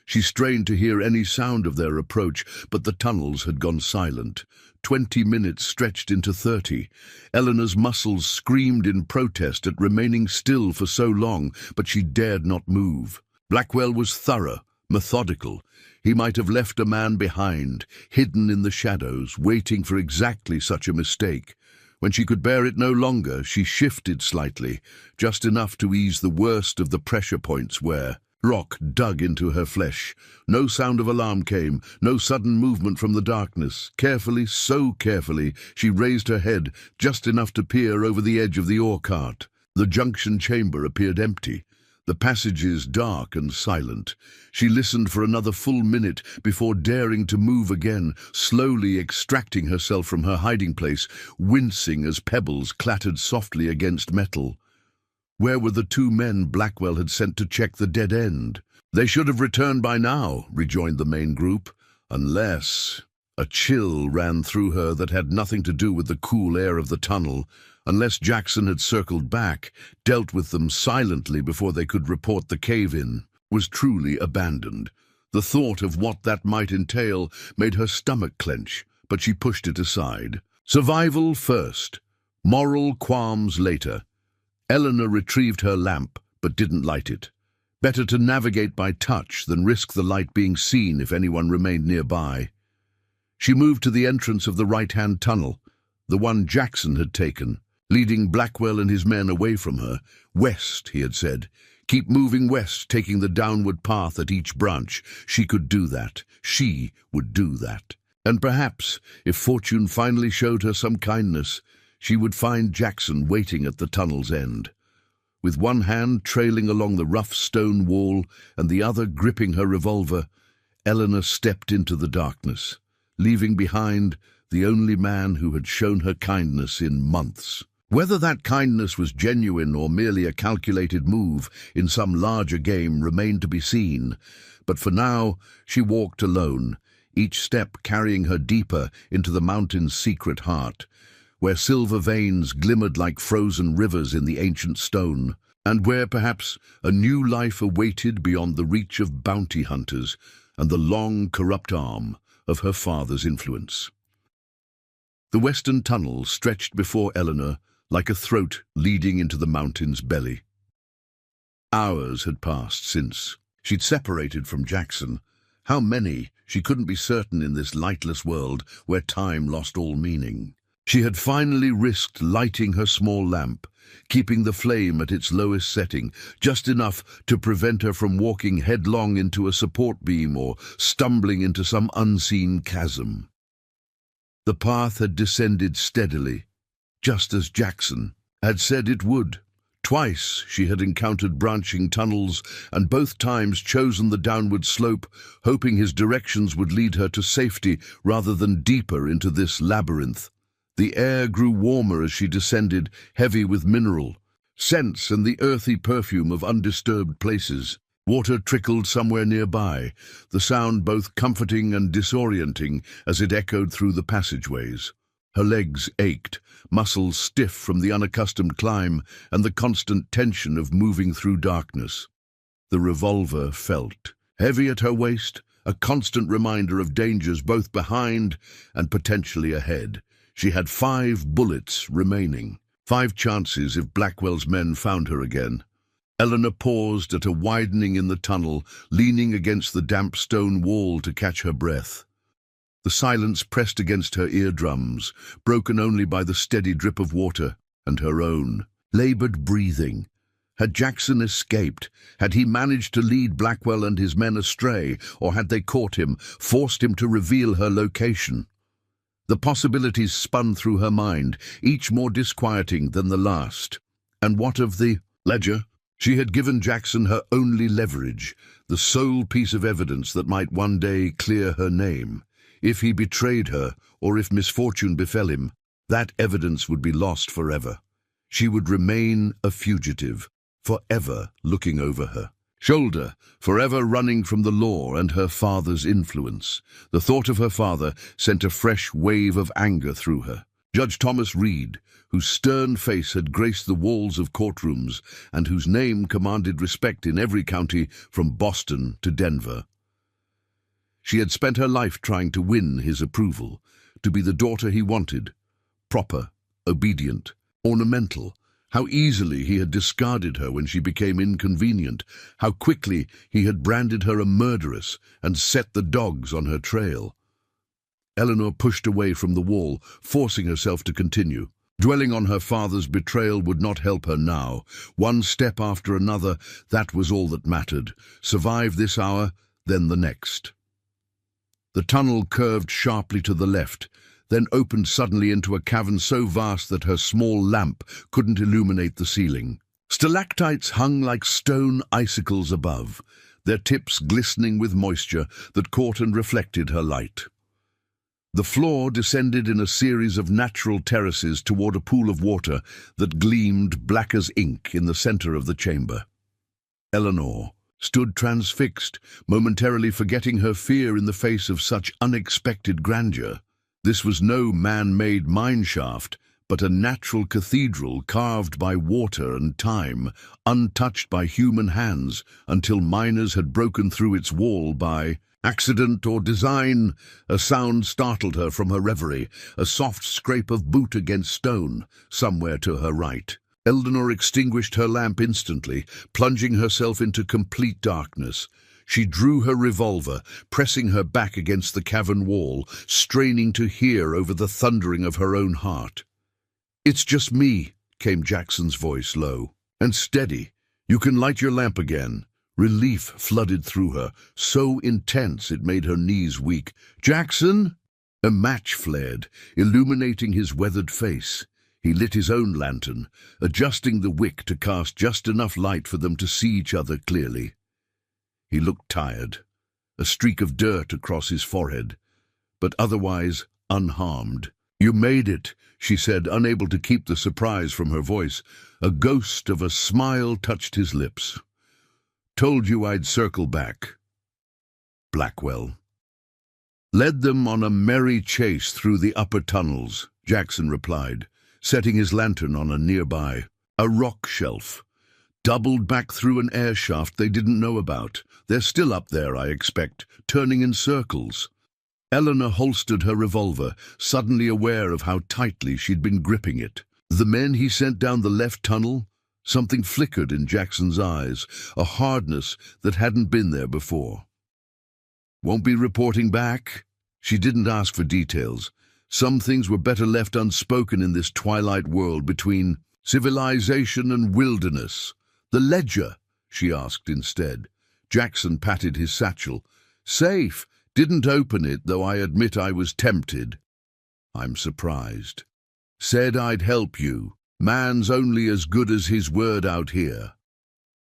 She strained to hear any sound of their approach, but the tunnels had gone silent. 20 minutes stretched into 30. Eleanor's muscles screamed in protest at remaining still for so long, but she dared not move. Blackwell was thorough, methodical. He might have left a man behind, hidden in the shadows, waiting for exactly such a mistake. When she could bear it no longer, she shifted slightly, just enough to ease the worst of the pressure points where rock dug into her flesh. No sound of alarm came, no sudden movement from the darkness. Carefully, so carefully, she raised her head, just enough to peer over the edge of the ore cart. The junction chamber appeared empty, the passages dark and silent. She listened for another full minute before daring to move again, slowly extracting herself from her hiding place, wincing as pebbles clattered softly against metal. Where were the 2 men Blackwell had sent to check the dead end? "They should have returned by now," rejoined the main group. "Unless—" A chill ran through her that had nothing to do with the cool air of the tunnel. Unless Jackson had circled back, dealt with them silently before they could report the cave-in, was truly abandoned. The thought of what that might entail made her stomach clench, but she pushed it aside. Survival first, moral qualms later. Eleanor retrieved her lamp, but didn't light it. Better to navigate by touch than risk the light being seen if anyone remained nearby. She moved to the entrance of the right-hand tunnel, the one Jackson had taken, leading Blackwell and his men away from her. "West," he had said. "Keep moving west, taking the downward path at each branch." She could do that. She would do that. And perhaps, if fortune finally showed her some kindness, she would find Jackson waiting at the tunnel's end. With one hand trailing along the rough stone wall and the other gripping her revolver, Eleanor stepped into the darkness, leaving behind the only man who had shown her kindness in months. Whether that kindness was genuine or merely a calculated move in some larger game remained to be seen, but for now she walked alone, each step carrying her deeper into the mountain's secret heart, where silver veins glimmered like frozen rivers in the ancient stone, and where perhaps a new life awaited beyond the reach of bounty hunters and the long, corrupt arm of her father's influence. The western tunnel stretched before Eleanor like a throat leading into the mountain's belly. Hours had passed since she'd separated from Jackson. How many, she couldn't be certain in this lightless world where time lost all meaning. She had finally risked lighting her small lamp, keeping the flame at its lowest setting, just enough to prevent her from walking headlong into a support beam or stumbling into some unseen chasm. The path had descended steadily, just as Jackson had said it would. Twice she had encountered branching tunnels, and both times chosen the downward slope, hoping his directions would lead her to safety rather than deeper into this labyrinth. The air grew warmer as she descended, heavy with mineral scents and the earthy perfume of undisturbed places. Water trickled somewhere nearby, the sound both comforting and disorienting as it echoed through the passageways. Her legs ached, muscles stiff from the unaccustomed climb and the constant tension of moving through darkness. The revolver felt heavy at her waist, a constant reminder of dangers both behind and potentially ahead. She had 5 bullets remaining, 5 chances if Blackwell's men found her again. Eleanor paused at a widening in the tunnel, leaning against the damp stone wall to catch her breath. The silence pressed against her eardrums, broken only by the steady drip of water and her own labored breathing. Had Jackson escaped? Had he managed to lead Blackwell and his men astray, or had they caught him, forced him to reveal her location? The possibilities spun through her mind, each more disquieting than the last. And what of the ledger? She had given Jackson her only leverage, the sole piece of evidence that might one day clear her name. If he betrayed her, or if misfortune befell him, that evidence would be lost forever. She would remain a fugitive, forever looking over her shoulder, forever running from the law and her father's influence. The thought of her father sent a fresh wave of anger through her. Judge Thomas Reed, whose stern face had graced the walls of courtrooms and whose name commanded respect in every county from Boston to Denver. She had spent her life trying to win his approval, to be the daughter he wanted, proper, obedient, ornamental. How easily he had discarded her when she became inconvenient, how quickly he had branded her a murderess and set the dogs on her trail. Eleanor pushed away from the wall, forcing herself to continue. Dwelling on her father's betrayal would not help her now. One step after another, that was all that mattered. Survive this hour, then the next. The tunnel curved sharply to the left, then opened suddenly into a cavern so vast that her small lamp couldn't illuminate the ceiling. Stalactites hung like stone icicles above, their tips glistening with moisture that caught and reflected her light. The floor descended in a series of natural terraces toward a pool of water that gleamed black as ink in the center of the chamber. Eleanor stood transfixed, momentarily forgetting her fear in the face of such unexpected grandeur. This was no man-made mineshaft, but a natural cathedral carved by water and time, untouched by human hands, until miners had broken through its wall by accident or design. A sound startled her from her reverie, a soft scrape of boot against stone, somewhere to her right. Eleanor extinguished her lamp instantly, plunging herself into complete darkness. She drew her revolver, pressing her back against the cavern wall, straining to hear over the thundering of her own heart. "It's just me," came Jackson's voice, low and steady. "You can light your lamp again." Relief flooded through her, so intense it made her knees weak. "Jackson?" A match flared, illuminating his weathered face. He lit his own lantern, adjusting the wick to cast just enough light for them to see each other clearly. He looked tired, a streak of dirt across his forehead, but otherwise unharmed. "You made it," she said, unable to keep the surprise from her voice. A ghost of a smile touched his lips. "Told you I'd circle back." Blackwell led them on a merry chase through the upper tunnels, Jackson replied, setting his lantern on a nearby rock shelf. "Doubled back through an air shaft they didn't know about. They're still up there, I expect, turning in circles." Eleanor holstered her revolver, suddenly aware of how tightly she'd been gripping it. "The men he sent down the left tunnel?" Something flickered in Jackson's eyes, a hardness that hadn't been there before. "Won't be reporting back?" She didn't ask for details. Some things were better left unspoken in this twilight world between civilization and wilderness. "The ledger?" she asked instead. Jackson patted his satchel. "Safe. Didn't open it, though I admit I was tempted." "I'm surprised." "Said I'd help you. Man's only as good as his word out here."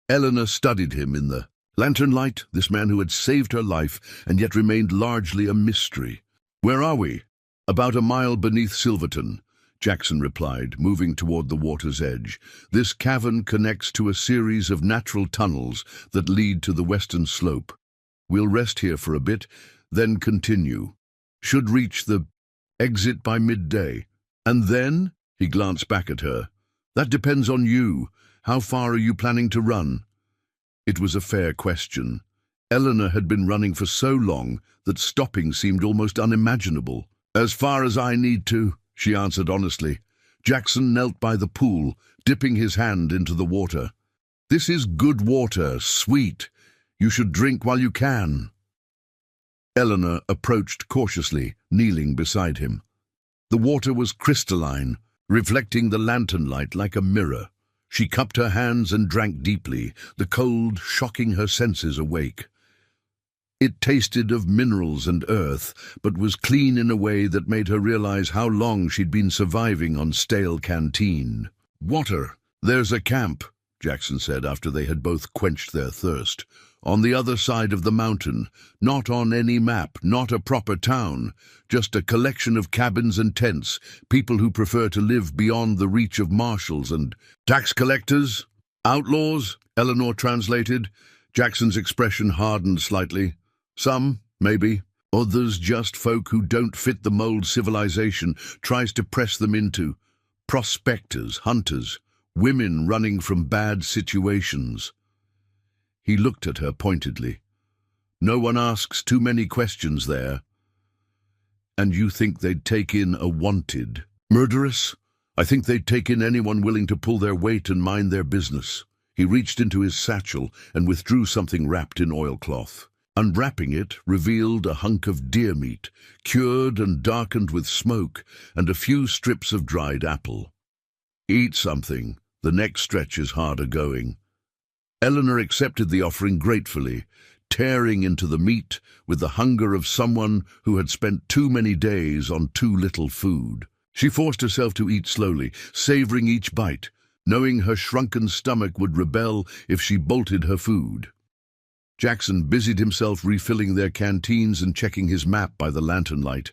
Eleanor studied him in the lantern light, this man who had saved her life and yet remained largely a mystery. "Where are we?" "About a mile beneath Silverton," Jackson replied, moving toward the water's edge. "This cavern connects to a series of natural tunnels that lead to the western slope. We'll rest here for a bit, then continue. Should reach the exit by midday. And then?" He glanced back at her. "That depends on you. How far are you planning to run?" It was a fair question. Eleanor had been running for so long that stopping seemed almost unimaginable. "As far as I need to," she answered honestly. Jackson knelt by the pool, dipping his hand into the water. "This is good water, sweet. You should drink while you can." Eleanor approached cautiously, kneeling beside him. The water was crystalline, reflecting the lantern light like a mirror. She cupped her hands and drank deeply, the cold shocking her senses awake. It tasted of minerals and earth, but was clean in a way that made her realize how long she'd been surviving on stale canteen. "Water. There's a camp," Jackson said after they had both quenched their thirst. "On the other side of the mountain, not on any map, not a proper town, just a collection of cabins and tents, people who prefer to live beyond the reach of marshals and tax collectors. Outlaws," Eleanor translated. Jackson's expression hardened slightly. "Some, maybe. Others just folk who don't fit the mold civilization tries to press them into. Prospectors, hunters, women running from bad situations." He looked at her pointedly. "No one asks too many questions there." "And you think they'd take in a wanted? Murderess? I think they'd take in anyone willing to pull their weight and mind their business." He reached into his satchel and withdrew something wrapped in oilcloth. Unwrapping it revealed a hunk of deer meat, cured and darkened with smoke, and a few strips of dried apple. "Eat something. The next stretch is harder going." Eleanor accepted the offering gratefully, tearing into the meat with the hunger of someone who had spent too many days on too little food. She forced herself to eat slowly, savoring each bite, knowing her shrunken stomach would rebel if she bolted her food. Jackson busied himself refilling their canteens and checking his map by the lantern light,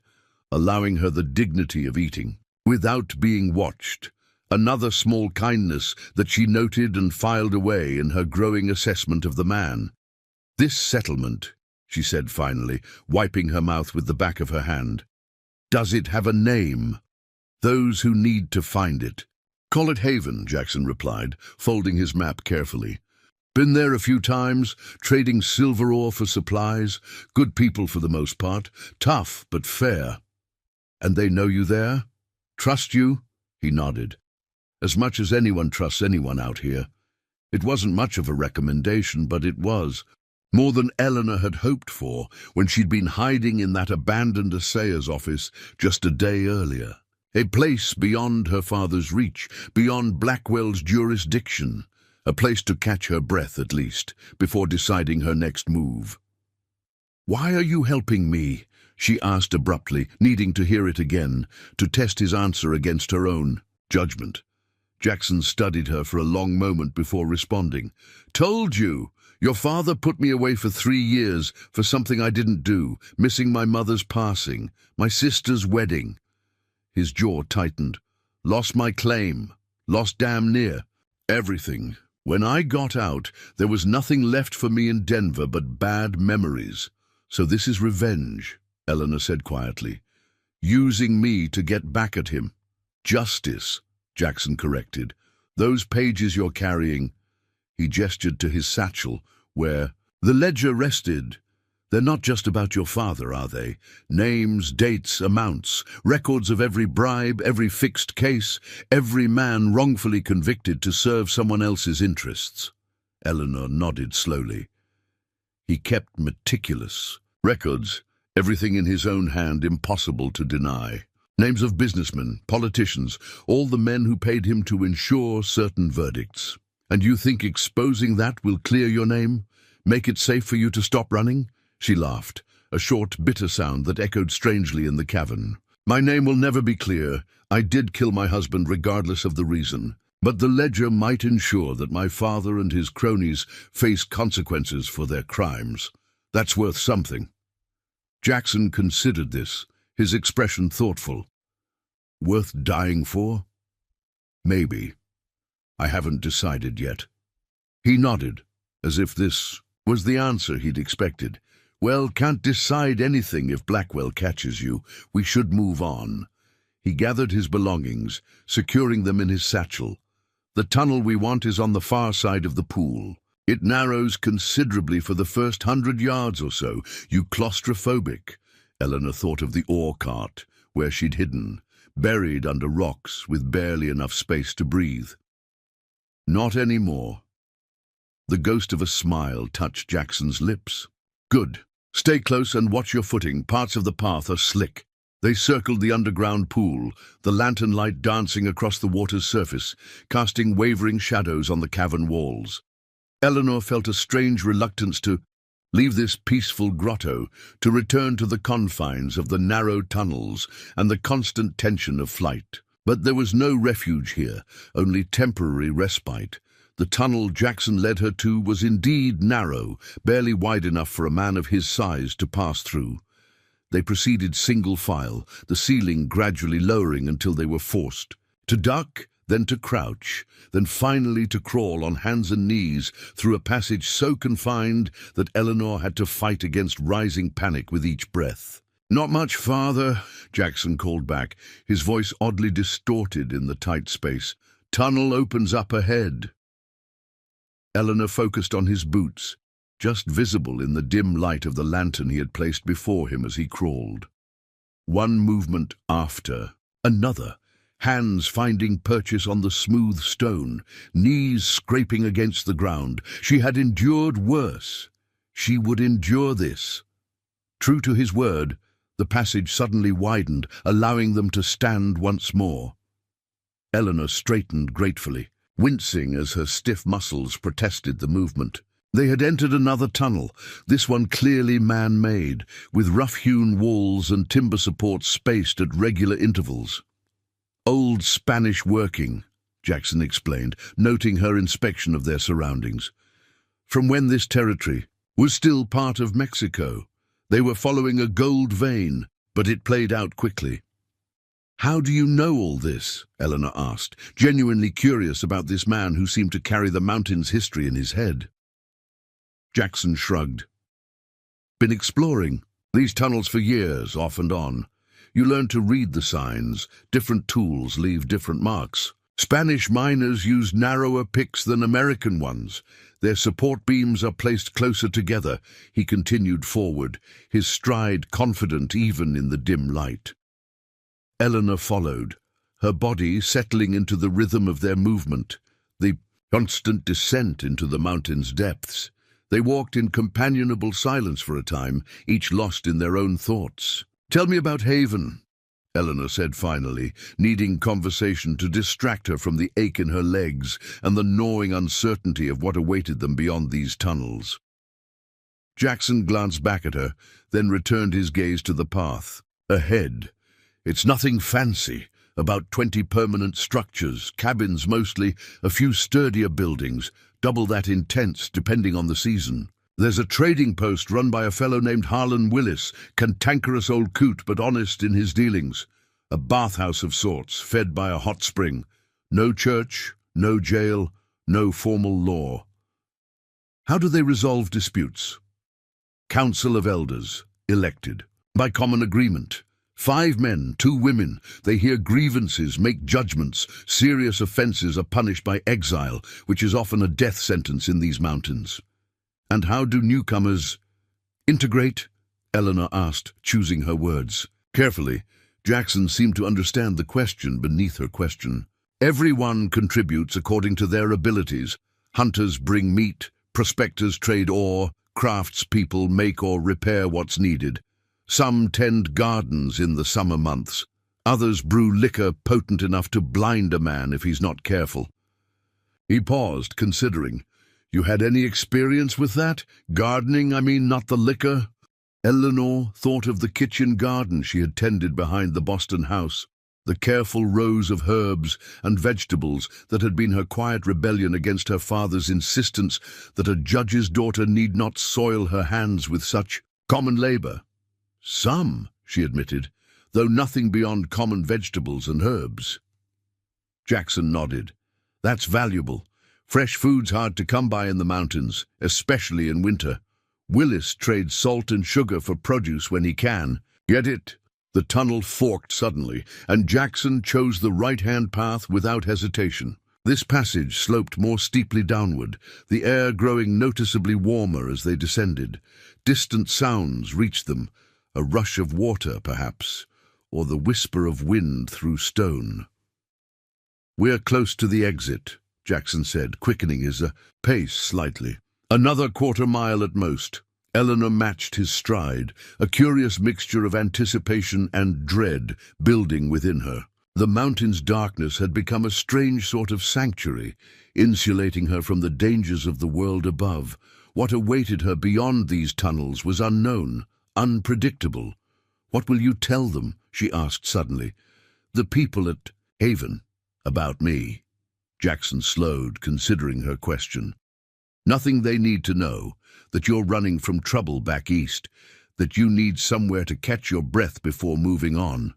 allowing her the dignity of eating, without being watched. Another small kindness that she noted and filed away in her growing assessment of the man. "This settlement," she said finally, wiping her mouth with the back of her hand. "Does it have a name? Those who need to find it." "Call it Haven," Jackson replied, folding his map carefully. "Been there a few times, trading silver ore for supplies. Good people for the most part. Tough, but fair." "And they know you there? Trust you?" He nodded. "As much as anyone trusts anyone out here." It wasn't much of a recommendation, but it was. More than Eleanor had hoped for when she'd been hiding in that abandoned assayer's office just a day earlier. A place beyond her father's reach, beyond Blackwell's jurisdiction. A place to catch her breath, at least, before deciding her next move. "Why are you helping me?" she asked abruptly, needing to hear it again, to test his answer against her own judgment. Jackson studied her for a long moment before responding. "Told you! Your father put me away for 3 years for something I didn't do, missing my mother's passing, my sister's wedding." His jaw tightened. "Lost my claim. Lost damn near. Everything. When I got out, there was nothing left for me in Denver but bad memories. So this is revenge," Eleanor said quietly. "Using me to get back at him." "Justice," Jackson corrected. "Those pages you're carrying." He gestured to his satchel, where the ledger rested. "They're not just about your father, are they? Names, dates, amounts, records of every bribe, every fixed case, every man wrongfully convicted to serve someone else's interests." Eleanor nodded slowly. "He kept meticulous records, everything in his own hand, impossible to deny. Names of businessmen, politicians, all the men who paid him to ensure certain verdicts. And you think exposing that will clear your name? Make it safe for you to stop running?" She laughed, a short, bitter sound that echoed strangely in the cavern. "My name will never be clear. I did kill my husband regardless of the reason. But the ledger might ensure that my father and his cronies face consequences for their crimes. That's worth something." Jackson considered this, his expression thoughtful. "Worth dying for? Maybe. I haven't decided yet." He nodded, as if this was the answer he'd expected. "Well, can't decide anything if Blackwell catches you. We should move on." He gathered his belongings, securing them in his satchel. "The tunnel we want is on the far side of the pool. It narrows considerably for the first 100 yards or so. You claustrophobic. Eleanor thought of the ore cart, where she'd hidden, buried under rocks with barely enough space to breathe. Not anymore. The ghost of a smile touched Jackson's lips. Good. Stay close and watch your footing. Parts of the path are slick. They circled the underground pool, the lantern light dancing across the water's surface, casting wavering shadows on the cavern walls. Eleanor felt a strange reluctance to leave this peaceful grotto, to return to the confines of the narrow tunnels and the constant tension of flight. But there was no refuge here, only temporary respite. The tunnel Jackson led her to was indeed narrow, barely wide enough for a man of his size to pass through. They proceeded single file, the ceiling gradually lowering until they were forced to duck, then to crouch, then finally to crawl on hands and knees through a passage so confined that Eleanor had to fight against rising panic with each breath. "Not much farther," Jackson called back, his voice oddly distorted in the tight space. "Tunnel opens up ahead." Eleanor focused on his boots, just visible in the dim light of the lantern he had placed before him as he crawled. One movement after, another, hands finding purchase on the smooth stone, knees scraping against the ground. She had endured worse. She would endure this. True to his word, the passage suddenly widened, allowing them to stand once more. Eleanor straightened gratefully, wincing as her stiff muscles protested the movement. They had entered another tunnel, this one clearly man-made, with rough-hewn walls and timber supports spaced at regular intervals. "Old Spanish working," Jackson explained, noting her inspection of their surroundings. "From when this territory was still part of Mexico. They were following a gold vein, but it played out quickly." "How do you know all this?" Eleanor asked, genuinely curious about this man who seemed to carry the mountain's history in his head. Jackson shrugged. "Been exploring these tunnels for years, off and on. You learn to read the signs. Different tools leave different marks. Spanish miners use narrower picks than American ones. Their support beams are placed closer together." He continued forward, his stride confident even in the dim light. Eleanor followed, her body settling into the rhythm of their movement, the constant descent into the mountain's depths. They walked in companionable silence for a time, each lost in their own thoughts. "Tell me about Haven," Eleanor said finally, needing conversation to distract her from the ache in her legs and the gnawing uncertainty of what awaited them beyond these tunnels. Jackson glanced back at her, then returned his gaze to the path. Ahead. "It's nothing fancy. About 20 permanent structures, cabins mostly, a few sturdier buildings, double that intense depending on the season. There's a trading post run by a fellow named Harlan Willis, cantankerous old coot but honest in his dealings. A bathhouse of sorts, fed by a hot spring. No church, no jail, no formal law." "How do they resolve disputes?" "Council of Elders, elected. By common agreement. 5 men, 2 women. They hear grievances, make judgments. Serious offenses are punished by exile, which is often a death sentence in these mountains." "And how do newcomers integrate?" Eleanor asked, choosing her words. Carefully, Jackson seemed to understand the question beneath her question. "Everyone contributes according to their abilities. Hunters bring meat, prospectors trade ore, craftspeople make or repair what's needed. Some tend gardens in the summer months. Others brew liquor potent enough to blind a man if he's not careful." He paused, considering. "You had any experience with that? Gardening, I mean, not the liquor?" Eleanor thought of the kitchen garden she had tended behind the Boston house, the careful rows of herbs and vegetables that had been her quiet rebellion against her father's insistence that a judge's daughter need not soil her hands with such common labor. "Some," she admitted, "though nothing beyond common vegetables and herbs." Jackson nodded. "That's valuable. Fresh food's hard to come by in the mountains, especially in winter. Willis trades salt and sugar for produce when he can. Get it?" The tunnel forked suddenly, and Jackson chose the right-hand path without hesitation. This passage sloped more steeply downward, the air growing noticeably warmer as they descended. Distant sounds reached them, a rush of water, perhaps, or the whisper of wind through stone. "We're close to the exit," Jackson said, quickening his pace slightly. "Another quarter-mile at most." Eleanor matched his stride, a curious mixture of anticipation and dread building within her. The mountain's darkness had become a strange sort of sanctuary, insulating her from the dangers of the world above. What awaited her beyond these tunnels was unknown, unpredictable. "What will you tell them?" she asked suddenly. "The people at Haven." "About me?" Jackson slowed, considering her question. "Nothing they need to know, that you're running from trouble back east, that you need somewhere to catch your breath before moving on.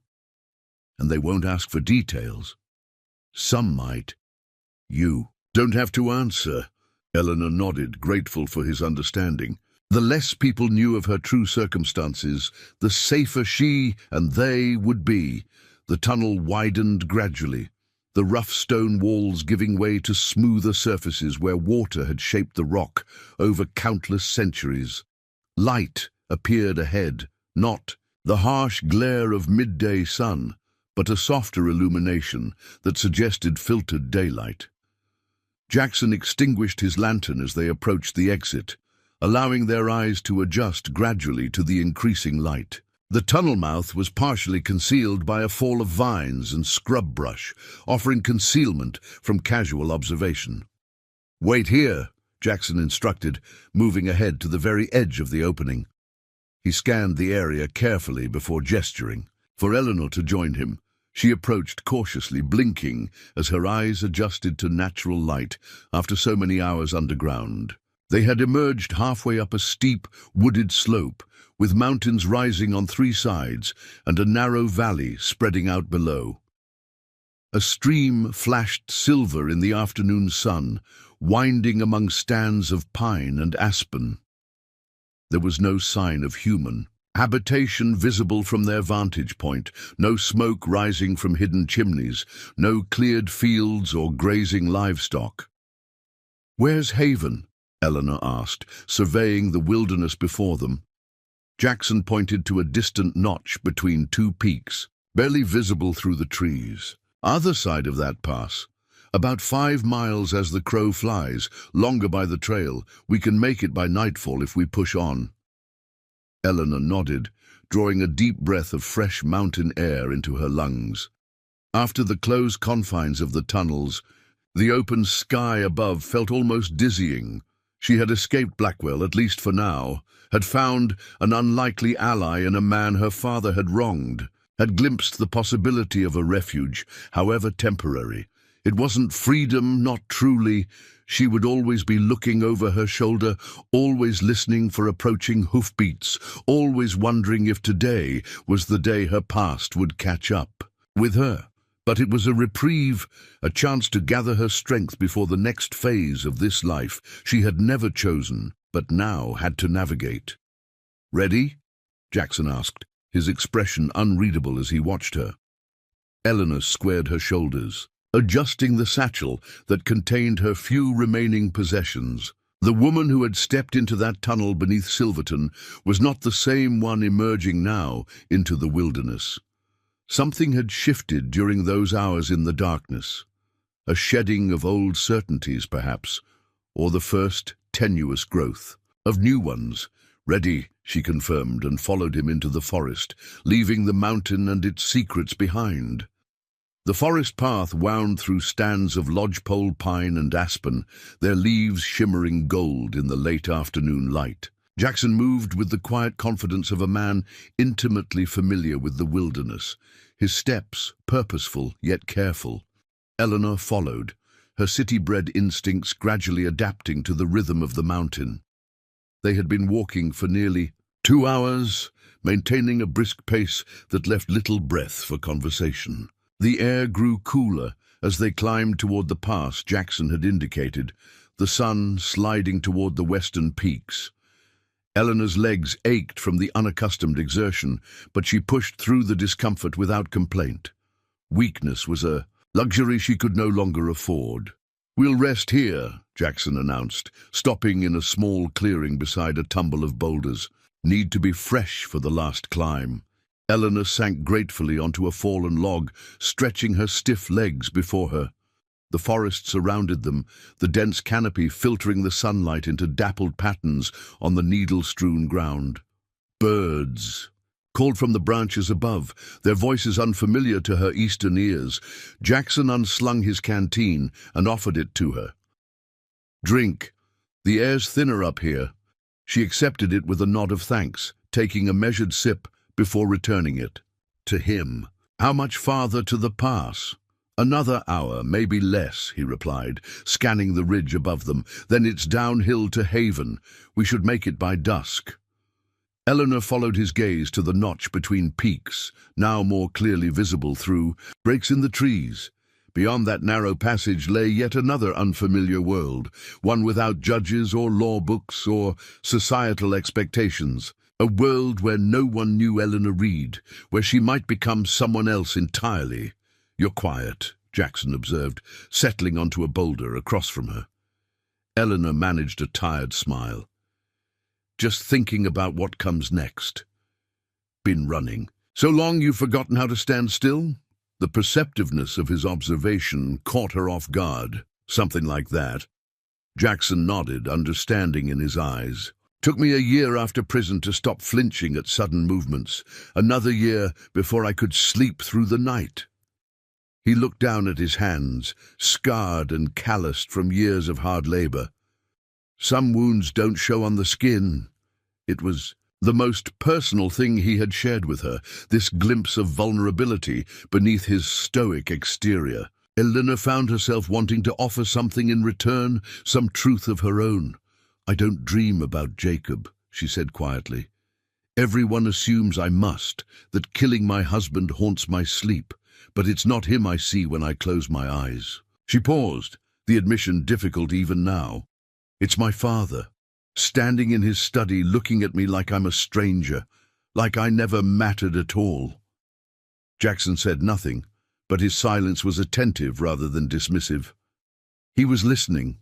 And they won't ask for details." "Some might. You don't have to answer." Eleanor nodded, grateful for his understanding. The less people knew of her true circumstances, the safer she and they would be. The tunnel widened gradually, the rough stone walls giving way to smoother surfaces where water had shaped the rock over countless centuries. Light appeared ahead, not the harsh glare of midday sun, but a softer illumination that suggested filtered daylight. Jackson extinguished his lantern as they approached the exit, allowing their eyes to adjust gradually to the increasing light. The tunnel mouth was partially concealed by a fall of vines and scrub brush, offering concealment from casual observation. "Wait here," Jackson instructed, moving ahead to the very edge of the opening. He scanned the area carefully before gesturing for Eleanor to join him. She approached cautiously, blinking as her eyes adjusted to natural light after so many hours underground. They had emerged halfway up a steep, wooded slope, with mountains rising on three sides and a narrow valley spreading out below. A stream flashed silver in the afternoon sun, winding among stands of pine and aspen. There was no sign of human habitation visible from their vantage point, no smoke rising from hidden chimneys, no cleared fields or grazing livestock. "Where's Haven?" Eleanor asked, surveying the wilderness before them. Jackson pointed to a distant notch between two peaks, barely visible through the trees. "Other side of that pass. About 5 miles as the crow flies, longer by the trail. We can make it by nightfall if we push on." Eleanor nodded, drawing a deep breath of fresh mountain air into her lungs. After the closed confines of the tunnels, the open sky above felt almost dizzying. She had escaped Blackwell, at least for now, had found an unlikely ally in a man her father had wronged, had glimpsed the possibility of a refuge, however temporary. It wasn't freedom, not truly. She would always be looking over her shoulder, always listening for approaching hoofbeats, always wondering if today was the day her past would catch up with her. But it was a reprieve, a chance to gather her strength before the next phase of this life she had never chosen, but now had to navigate. "Ready?" Jackson asked, his expression unreadable as he watched her. Eleanor squared her shoulders, adjusting the satchel that contained her few remaining possessions. The woman who had stepped into that tunnel beneath Silverton was not the same one emerging now into the wilderness. Something had shifted during those hours in the darkness. A shedding of old certainties, perhaps, or the first tenuous growth of new ones. "Ready," she confirmed, and followed him into the forest, leaving the mountain and its secrets behind. The forest path wound through stands of lodgepole pine and aspen, their leaves shimmering gold in the late afternoon light. Jackson moved with the quiet confidence of a man intimately familiar with the wilderness, his steps purposeful yet careful. Eleanor followed, her city-bred instincts gradually adapting to the rhythm of the mountain. They had been walking for nearly 2 hours, maintaining a brisk pace that left little breath for conversation. The air grew cooler as they climbed toward the pass Jackson had indicated, the sun sliding toward the western peaks. Eleanor's legs ached from the unaccustomed exertion, but she pushed through the discomfort without complaint. Weakness was a luxury she could no longer afford. "We'll rest here," Jackson announced, stopping in a small clearing beside a tumble of boulders. "Need to be fresh for the last climb." Eleanor sank gratefully onto a fallen log, stretching her stiff legs before her. The forest surrounded them, the dense canopy filtering the sunlight into dappled patterns on the needle-strewn ground. Birds called from the branches above, their voices unfamiliar to her eastern ears. Jackson unslung his canteen and offered it to her. "Drink. The air's thinner up here." She accepted it with a nod of thanks, taking a measured sip before returning it. To him, "How much farther to the pass?" "Another hour, maybe less," he replied, scanning the ridge above them. "Then it's downhill to Haven. We should make it by dusk." Eleanor followed his gaze to the notch between peaks, now more clearly visible through breaks in the trees. Beyond that narrow passage lay yet another unfamiliar world, one without judges or law books or societal expectations. A world where no one knew Eleanor Reed, where she might become someone else entirely. "You're quiet," Jackson observed, settling onto a boulder across from her. Eleanor managed a tired smile. "Just thinking about what comes next." "Been running so long you've forgotten how to stand still?" The perceptiveness of his observation caught her off guard. "Something like that." Jackson nodded, understanding in his eyes. "Took me a year after prison to stop flinching at sudden movements. Another year before I could sleep through the night." He looked down at his hands, scarred and calloused from years of hard labor. "Some wounds don't show on the skin." It was the most personal thing he had shared with her, this glimpse of vulnerability beneath his stoic exterior. Eleanor found herself wanting to offer something in return, some truth of her own. "I don't dream about Jacob," she said quietly. "Everyone assumes I must, that killing my husband haunts my sleep, but it's not him I see when I close my eyes." She paused, the admission difficult even now. "It's my father, standing in his study looking at me like I'm a stranger, like I never mattered at all." Jackson said nothing, but his silence was attentive rather than dismissive. He was listening,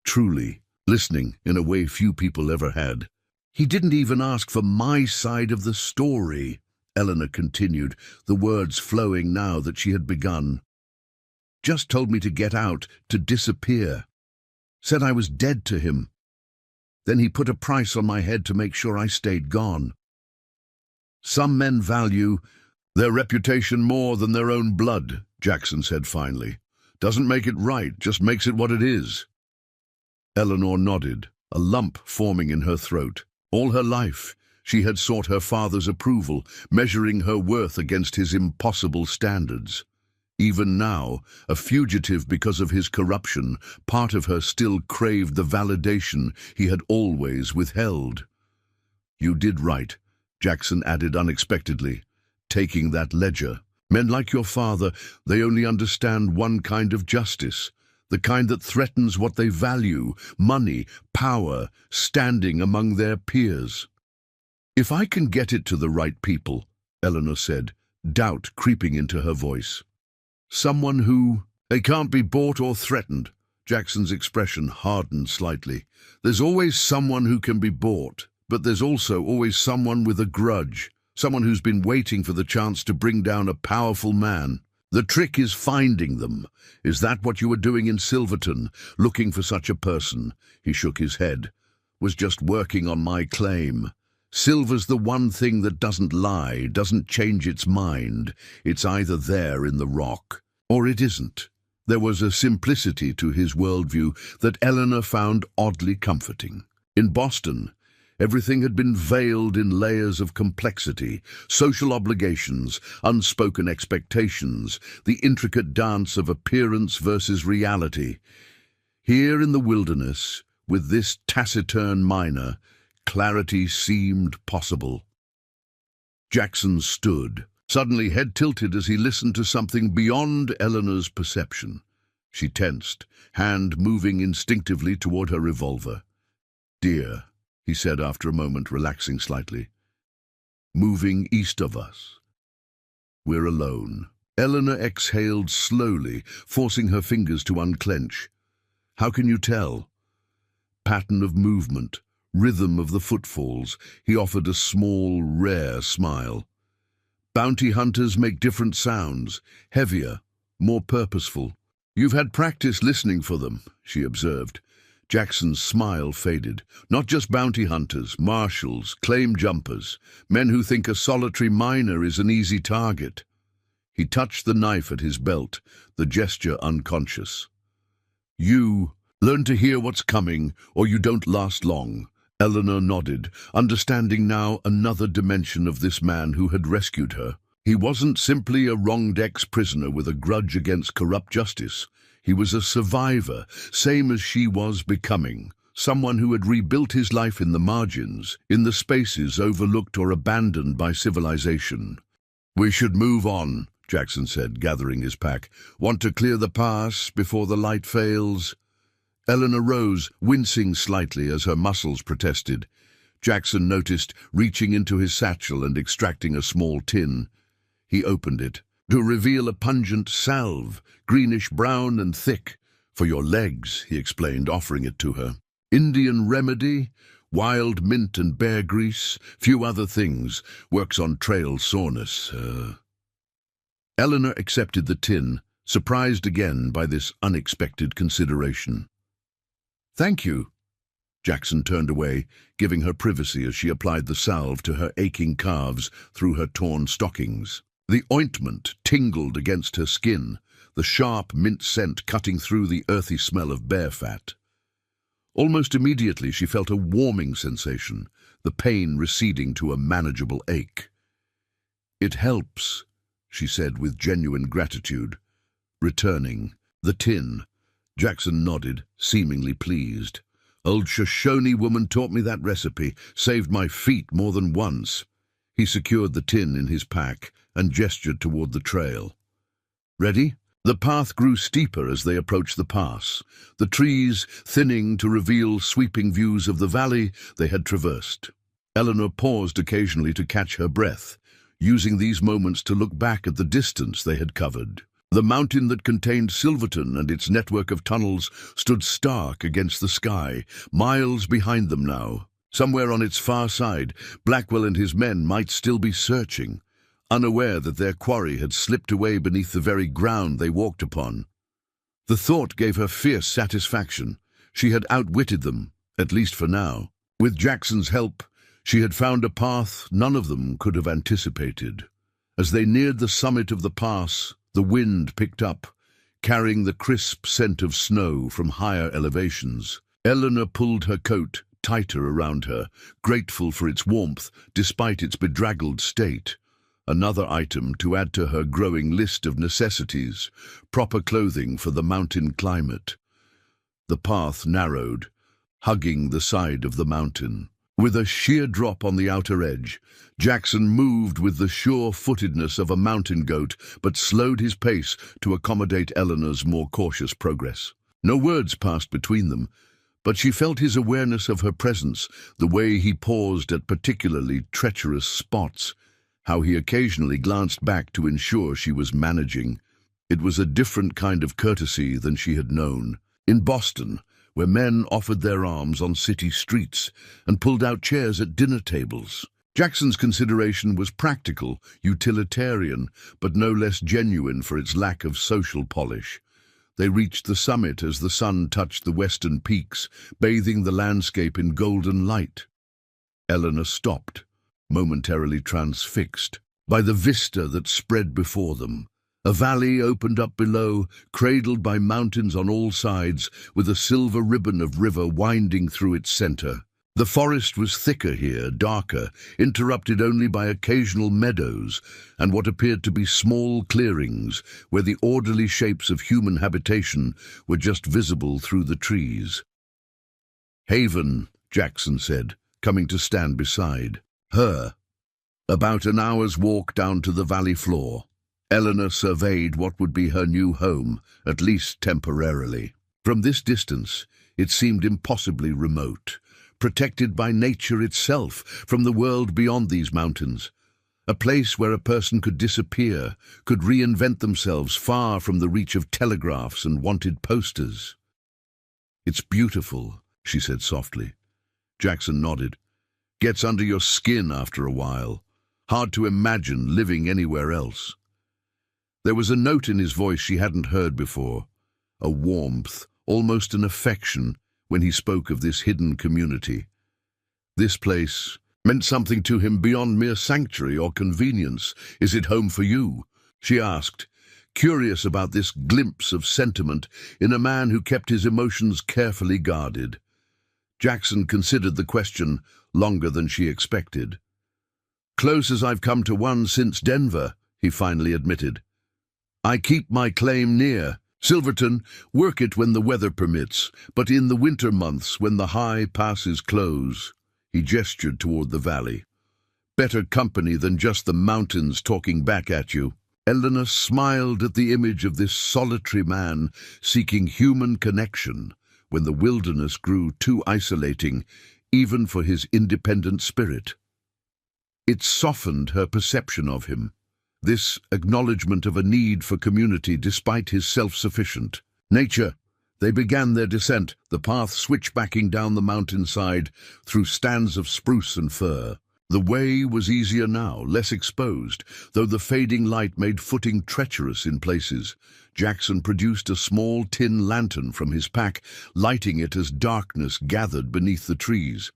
truly listening in a way few people ever had. "He didn't even ask for my side of the story," Eleanor continued, the words flowing now that she had begun. "Just told me to get out, to disappear. Said I was dead to him. Then he put a price on my head to make sure I stayed gone. Some men value their reputation more than their own blood," Jackson said finally. "Doesn't make it right, just makes it what it is." Eleanor nodded, a lump forming in her throat. All her life, she had sought her father's approval, measuring her worth against his impossible standards. Even now, a fugitive because of his corruption, part of her still craved the validation he had always withheld. "You did right," Jackson added unexpectedly, taking that ledger. "Men like your father, they only understand one kind of justice, the kind that threatens what they value, money, power, standing among their peers." "If I can get it to the right people," Eleanor said, doubt creeping into her voice. "Someone who—" "They can't be bought or threatened." Jackson's expression hardened slightly. "There's always someone who can be bought, but there's also always someone with a grudge, someone who's been waiting for the chance to bring down a powerful man. The trick is finding them. Is that what you were doing in Silverton, looking for such a person?" He shook his head. "Was just working on my claim. Silver's the one thing that doesn't lie, doesn't change its mind. It's either there in the rock, or it isn't." There was a simplicity to his worldview that Eleanor found oddly comforting. In Boston, everything had been veiled in layers of complexity, social obligations, unspoken expectations, the intricate dance of appearance versus reality. Here in the wilderness, with this taciturn miner, clarity seemed possible. Jackson stood, suddenly head tilted as he listened to something beyond Eleanor's perception. She tensed, hand moving instinctively toward her revolver. "Dear," he said after a moment, relaxing slightly. "Moving east of us. We're alone." Eleanor exhaled slowly, forcing her fingers to unclench. How can you tell? Pattern of movement, rhythm of the footfalls. He offered a small, rare smile. Bounty hunters make different sounds, heavier, more purposeful. You've had practice listening for them, she observed. Jackson's smile faded. Not just bounty hunters, marshals, claim jumpers, men who think a solitary miner is an easy target. He touched the knife at his belt, the gesture unconscious. You learn to hear what's coming, or you don't last long. Eleanor nodded, understanding now another dimension of this man who had rescued her. He wasn't simply a wronged ex-prisoner with a grudge against corrupt justice. He was a survivor, same as she was becoming. Someone who had rebuilt his life in the margins, in the spaces overlooked or abandoned by civilization. "We should move on," Jackson said, gathering his pack. "Want to clear the pass before the light fails?" Eleanor rose, wincing slightly as her muscles protested. Jackson noticed, reaching into his satchel and extracting a small tin. He opened it, to reveal a pungent salve, greenish-brown and thick. "For your legs," he explained, offering it to her. "Indian remedy, wild mint and bear grease, few other things, works on trail soreness." Eleanor accepted the tin, surprised again by this unexpected consideration. "Thank you." Jackson turned away, giving her privacy as she applied the salve to her aching calves through her torn stockings. The ointment tingled against her skin, the sharp mint scent cutting through the earthy smell of bear fat. Almost immediately she felt a warming sensation, the pain receding to a manageable ache. "It helps," she said with genuine gratitude. Returning the tin, Jackson nodded, seemingly pleased. "Old Shoshone woman taught me that recipe, saved my feet more than once." He secured the tin in his pack and gestured toward the trail. "Ready?" The path grew steeper as they approached the pass, the trees thinning to reveal sweeping views of the valley they had traversed. Eleanor paused occasionally to catch her breath, using these moments to look back at the distance they had covered. The mountain that contained Silverton and its network of tunnels stood stark against the sky, miles behind them now. Somewhere on its far side, Blackwell and his men might still be searching, unaware that their quarry had slipped away beneath the very ground they walked upon. The thought gave her fierce satisfaction. She had outwitted them, at least for now. With Jackson's help, she had found a path none of them could have anticipated. As they neared the summit of the pass, the wind picked up, carrying the crisp scent of snow from higher elevations. Eleanor pulled her coat tighter around her, grateful for its warmth despite its bedraggled state. Another item to add to her growing list of necessities, proper clothing for the mountain climate. The path narrowed, hugging the side of the mountain. With a sheer drop on the outer edge, Jackson moved with the sure-footedness of a mountain goat, but slowed his pace to accommodate Eleanor's more cautious progress. No words passed between them, but she felt his awareness of her presence, the way he paused at particularly treacherous spots, how he occasionally glanced back to ensure she was managing. It was a different kind of courtesy than she had known. In Boston, where men offered their arms on city streets and pulled out chairs at dinner tables. Jackson's consideration was practical, utilitarian, but no less genuine for its lack of social polish. They reached the summit as the sun touched the western peaks, bathing the landscape in golden light. Eleanor stopped, momentarily transfixed by the vista that spread before them. A valley opened up below, cradled by mountains on all sides, with a silver ribbon of river winding through its center. The forest was thicker here, darker, interrupted only by occasional meadows and what appeared to be small clearings where the orderly shapes of human habitation were just visible through the trees. "Haven," Jackson said, coming to stand beside her. About an hour's walk down to the valley floor. Eleanor surveyed what would be her new home, at least temporarily. From this distance, it seemed impossibly remote, protected by nature itself from the world beyond these mountains. A place where a person could disappear, could reinvent themselves far from the reach of telegraphs and wanted posters. "It's beautiful," she said softly. Jackson nodded. "Gets under your skin after a while. Hard to imagine living anywhere else." There was a note in his voice she hadn't heard before, a warmth, almost an affection, when he spoke of this hidden community. This place meant something to him beyond mere sanctuary or convenience. "Is it home for you?" she asked, curious about this glimpse of sentiment in a man who kept his emotions carefully guarded. Jackson considered the question longer than she expected. "Close as I've come to one since Denver," he finally admitted. "I keep my claim near. Silverton, work it when the weather permits, but in the winter months when the high passes close." He gestured toward the valley. "Better company than just the mountains talking back at you." Eleanor smiled at the image of this solitary man seeking human connection when the wilderness grew too isolating, even for his independent spirit. It softened her perception of him, this acknowledgement of a need for community despite his self-sufficient nature. They began their descent, the path switchbacking down the mountainside through stands of spruce and fir. The way was easier now, less exposed, though the fading light made footing treacherous in places. Jackson produced a small tin lantern from his pack, lighting it as darkness gathered beneath the trees.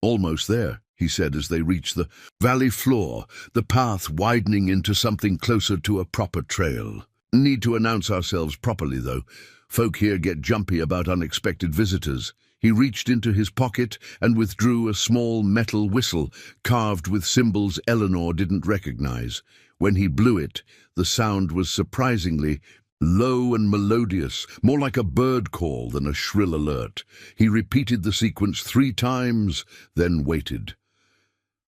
"Almost there," he said as they reached the valley floor, the path widening into something closer to a proper trail. "Need to announce ourselves properly, though. Folk here get jumpy about unexpected visitors." He reached into his pocket and withdrew a small metal whistle carved with symbols Eleanor didn't recognize. When he blew it, the sound was surprisingly low and melodious, more like a bird call than a shrill alert. He repeated the sequence 3 times, then waited.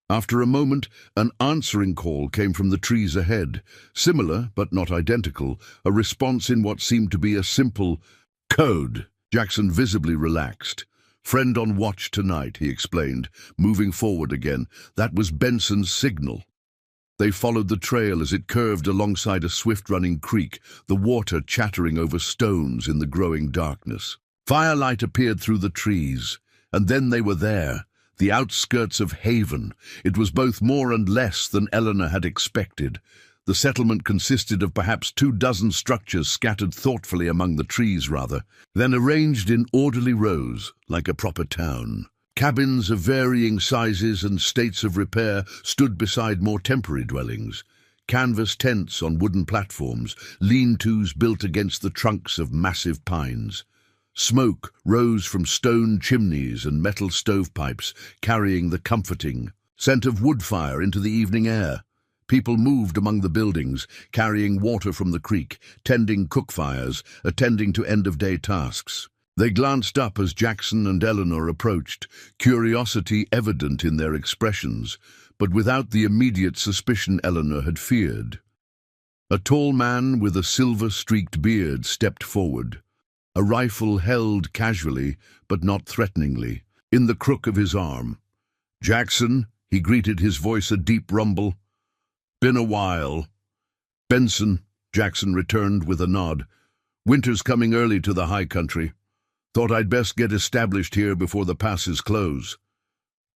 After a moment, an answering call came from the trees ahead. Similar, but not identical, a response in what seemed to be a simple code. Jackson visibly relaxed. "Friend on watch tonight," he explained, moving forward again. That was Benson's signal. They followed the trail as it curved alongside a swift-running creek, the water chattering over stones in the growing darkness. Firelight appeared through the trees, and then they were there, the outskirts of Haven. It was both more and less than Eleanor had expected. The settlement consisted of perhaps 24 structures scattered thoughtfully among the trees, then arranged in orderly rows, like a proper town. Cabins of varying sizes and states of repair stood beside more temporary dwellings. Canvas tents on wooden platforms, lean-tos built against the trunks of massive pines. Smoke rose from stone chimneys and metal stovepipes, carrying the comforting scent of wood fire into the evening air. People moved among the buildings, carrying water from the creek, tending cook fires, attending to end-of-day tasks. They glanced up as Jackson and Eleanor approached, curiosity evident in their expressions, but without the immediate suspicion Eleanor had feared. A tall man with a silver-streaked beard stepped forward, a rifle held casually, but not threateningly, in the crook of his arm. "Jackson," he greeted, his voice a deep rumble. "Been a while." "Benson," Jackson returned with a nod. "Winter's coming early to the high country. Thought I'd best get established here before the passes close."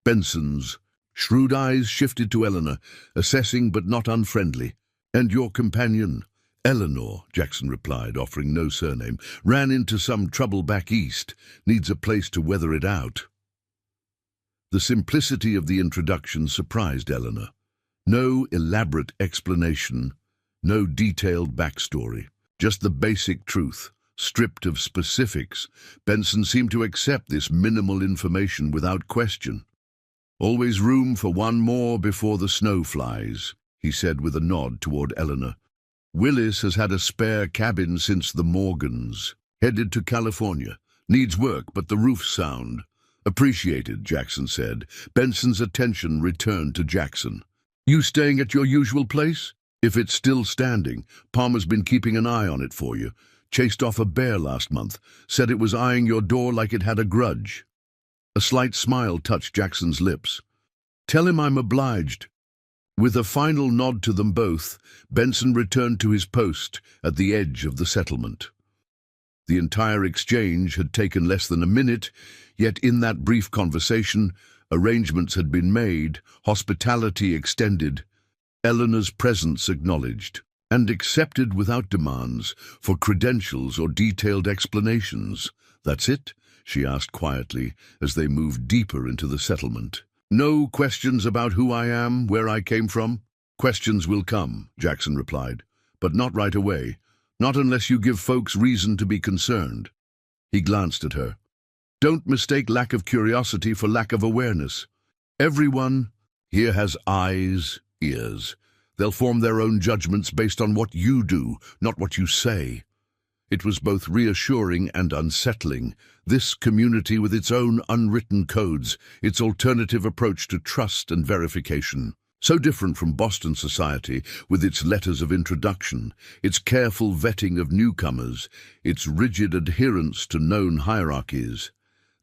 Benson's shrewd eyes shifted to Eleanor, assessing but not unfriendly. "And your companion?" "Eleanor," Jackson replied, offering no surname. "Ran into some trouble back east. Needs a place to weather it out." The simplicity of the introduction surprised Eleanor. No elaborate explanation, no detailed backstory, just the basic truth, stripped of specifics. Benson seemed to accept this minimal information without question. "Always room for one more before the snow flies," he said with a nod toward Eleanor. "Willis has had a spare cabin since the Morgans. Headed to California. Needs work, but the roof's sound." "Appreciated," Jackson said. Benson's attention returned to Jackson. "You staying at your usual place? If it's still standing, Palmer's been keeping an eye on it for you. Chased off a bear last month. Said it was eyeing your door like it had a grudge." A slight smile touched Jackson's lips. "Tell him I'm obliged." With a final nod to them both, Benson returned to his post at the edge of the settlement. The entire exchange had taken less than a minute, yet in that brief conversation, arrangements had been made, hospitality extended, Eleanor's presence acknowledged, and accepted without demands for credentials or detailed explanations. "That's it?" she asked quietly as they moved deeper into the settlement. "No questions about who I am, where I came from?" "Questions will come," Jackson replied, "but not right away. Not unless you give folks reason to be concerned." He glanced at her. "Don't mistake lack of curiosity for lack of awareness. Everyone here has eyes, ears. They'll form their own judgments based on what you do, not what you say." It was both reassuring and unsettling, this community with its own unwritten codes, its alternative approach to trust and verification. So different from Boston society, with its letters of introduction, its careful vetting of newcomers, its rigid adherence to known hierarchies.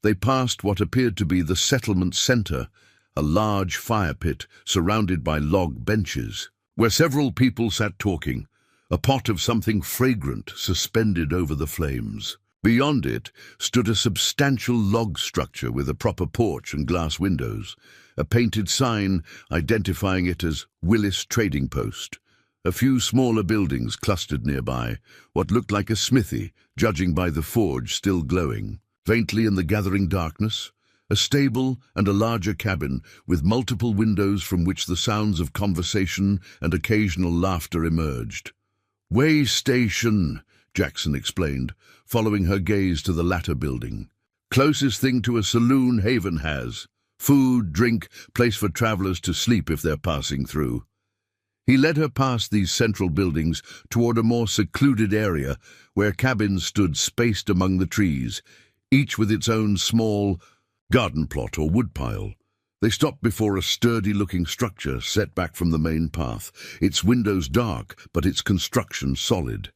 They passed what appeared to be the settlement center, a large fire pit surrounded by log benches, where several people sat talking, a pot of something fragrant suspended over the flames. Beyond it stood a substantial log structure with a proper porch and glass windows, a painted sign identifying it as Willis Trading Post. A few smaller buildings clustered nearby, what looked like a smithy, judging by the forge still glowing. Faintly in the gathering darkness, a stable and a larger cabin with multiple windows from which the sounds of conversation and occasional laughter emerged. "Way station," Jackson explained, following her gaze to the latter building. "Closest thing to a saloon Haven has. Food, drink, place for travelers to sleep if they're passing through." He led her past these central buildings toward a more secluded area where cabins stood spaced among the trees, each with its own small garden plot or woodpile. They stopped before a sturdy-looking structure set back from the main path, its windows dark but its construction solid.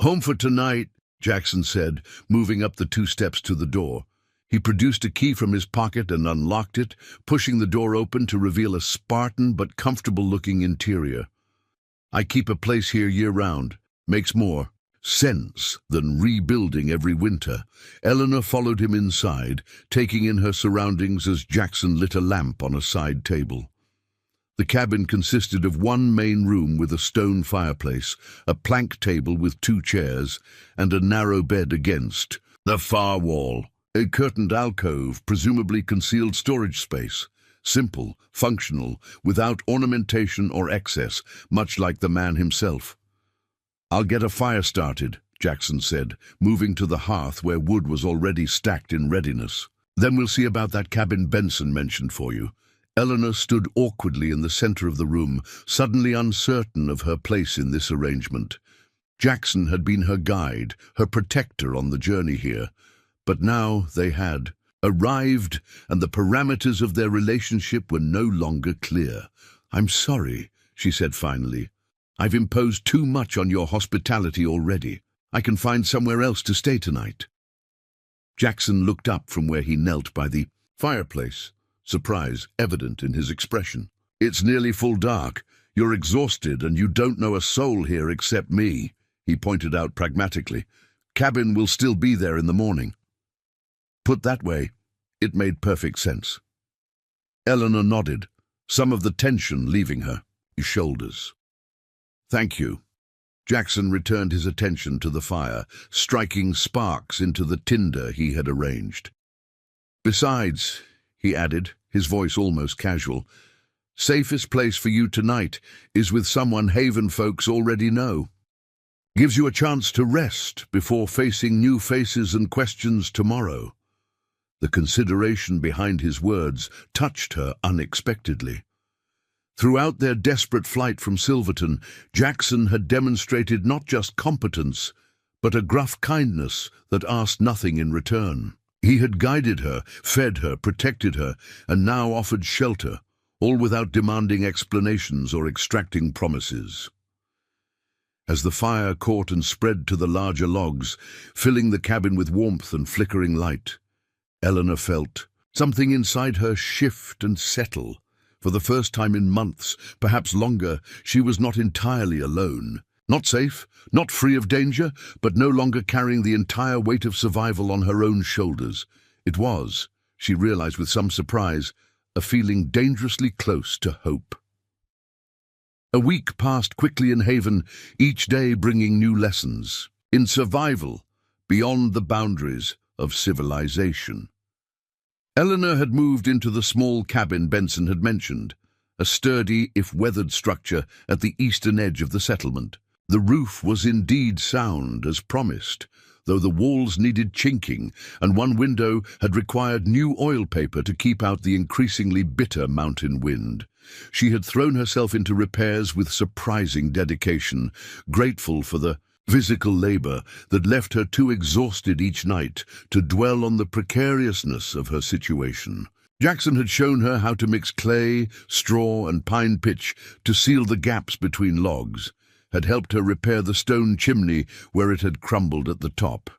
"Home for tonight," Jackson said, moving up the 2 steps to the door. He produced a key from his pocket and unlocked it, pushing the door open to reveal a Spartan but comfortable-looking interior. "I keep a place here year-round. Makes more sense than rebuilding every winter." Eleanor followed him inside, taking in her surroundings as Jackson lit a lamp on a side table. The cabin consisted of one main room with a stone fireplace, a plank table with 2 chairs, and a narrow bed against the far wall. A curtained alcove, presumably concealed storage space. Simple, functional, without ornamentation or excess, much like the man himself. "I'll get a fire started," Jackson said, moving to the hearth where wood was already stacked in readiness. "Then we'll see about that cabin Benson mentioned for you." Eleanor stood awkwardly in the center of the room, suddenly uncertain of her place in this arrangement. Jackson had been her guide, her protector on the journey here. But now they had arrived, and the parameters of their relationship were no longer clear. "I'm sorry," she said finally. "I've imposed too much on your hospitality already. I can find somewhere else to stay tonight." Jackson looked up from where he knelt by the fireplace, surprise evident in his expression. "It's nearly full dark. You're exhausted and you don't know a soul here except me," he pointed out pragmatically. "Cabin will still be there in the morning." Put that way, it made perfect sense. Eleanor nodded, some of the tension leaving her shoulders. "Thank you." Jackson returned his attention to the fire, striking sparks into the tinder he had arranged. "Besides," he added, his voice almost casual, "safest place for you tonight is with someone Haven folks already know. Gives you a chance to rest before facing new faces and questions tomorrow." The consideration behind his words touched her unexpectedly. Throughout their desperate flight from Silverton, Jackson had demonstrated not just competence, but a gruff kindness that asked nothing in return. He had guided her, fed her, protected her, and now offered shelter, all without demanding explanations or extracting promises. As the fire caught and spread to the larger logs, filling the cabin with warmth and flickering light, Eleanor felt something inside her shift and settle. For the first time in months, perhaps longer, she was not entirely alone. Not safe, not free of danger, but no longer carrying the entire weight of survival on her own shoulders. It was, she realized with some surprise, a feeling dangerously close to hope. A week passed quickly in Haven, each day bringing new lessons. In survival, beyond the boundaries of civilization. Eleanor had moved into the small cabin Benson had mentioned, a sturdy, if weathered structure at the eastern edge of the settlement. The roof was indeed sound, as promised, though the walls needed chinking, and one window had required new oil paper to keep out the increasingly bitter mountain wind. She had thrown herself into repairs with surprising dedication, grateful for the physical labor that left her too exhausted each night to dwell on the precariousness of her situation. Jackson had shown her how to mix clay, straw, and pine pitch to seal the gaps between logs, had helped her repair the stone chimney where it had crumbled at the top.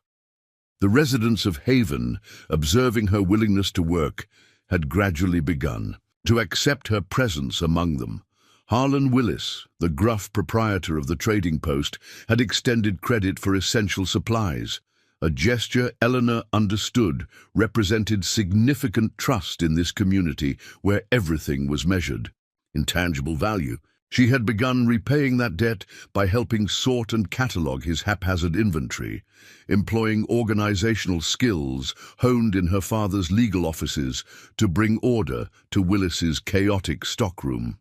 The residents of Haven, observing her willingness to work, had gradually begun to accept her presence among them. Harlan Willis, the gruff proprietor of the trading post, had extended credit for essential supplies. A gesture Eleanor understood represented significant trust in this community where everything was measured in tangible value. She had begun repaying that debt by helping sort and catalog his haphazard inventory, employing organizational skills honed in her father's legal offices to bring order to Willis's chaotic stockroom.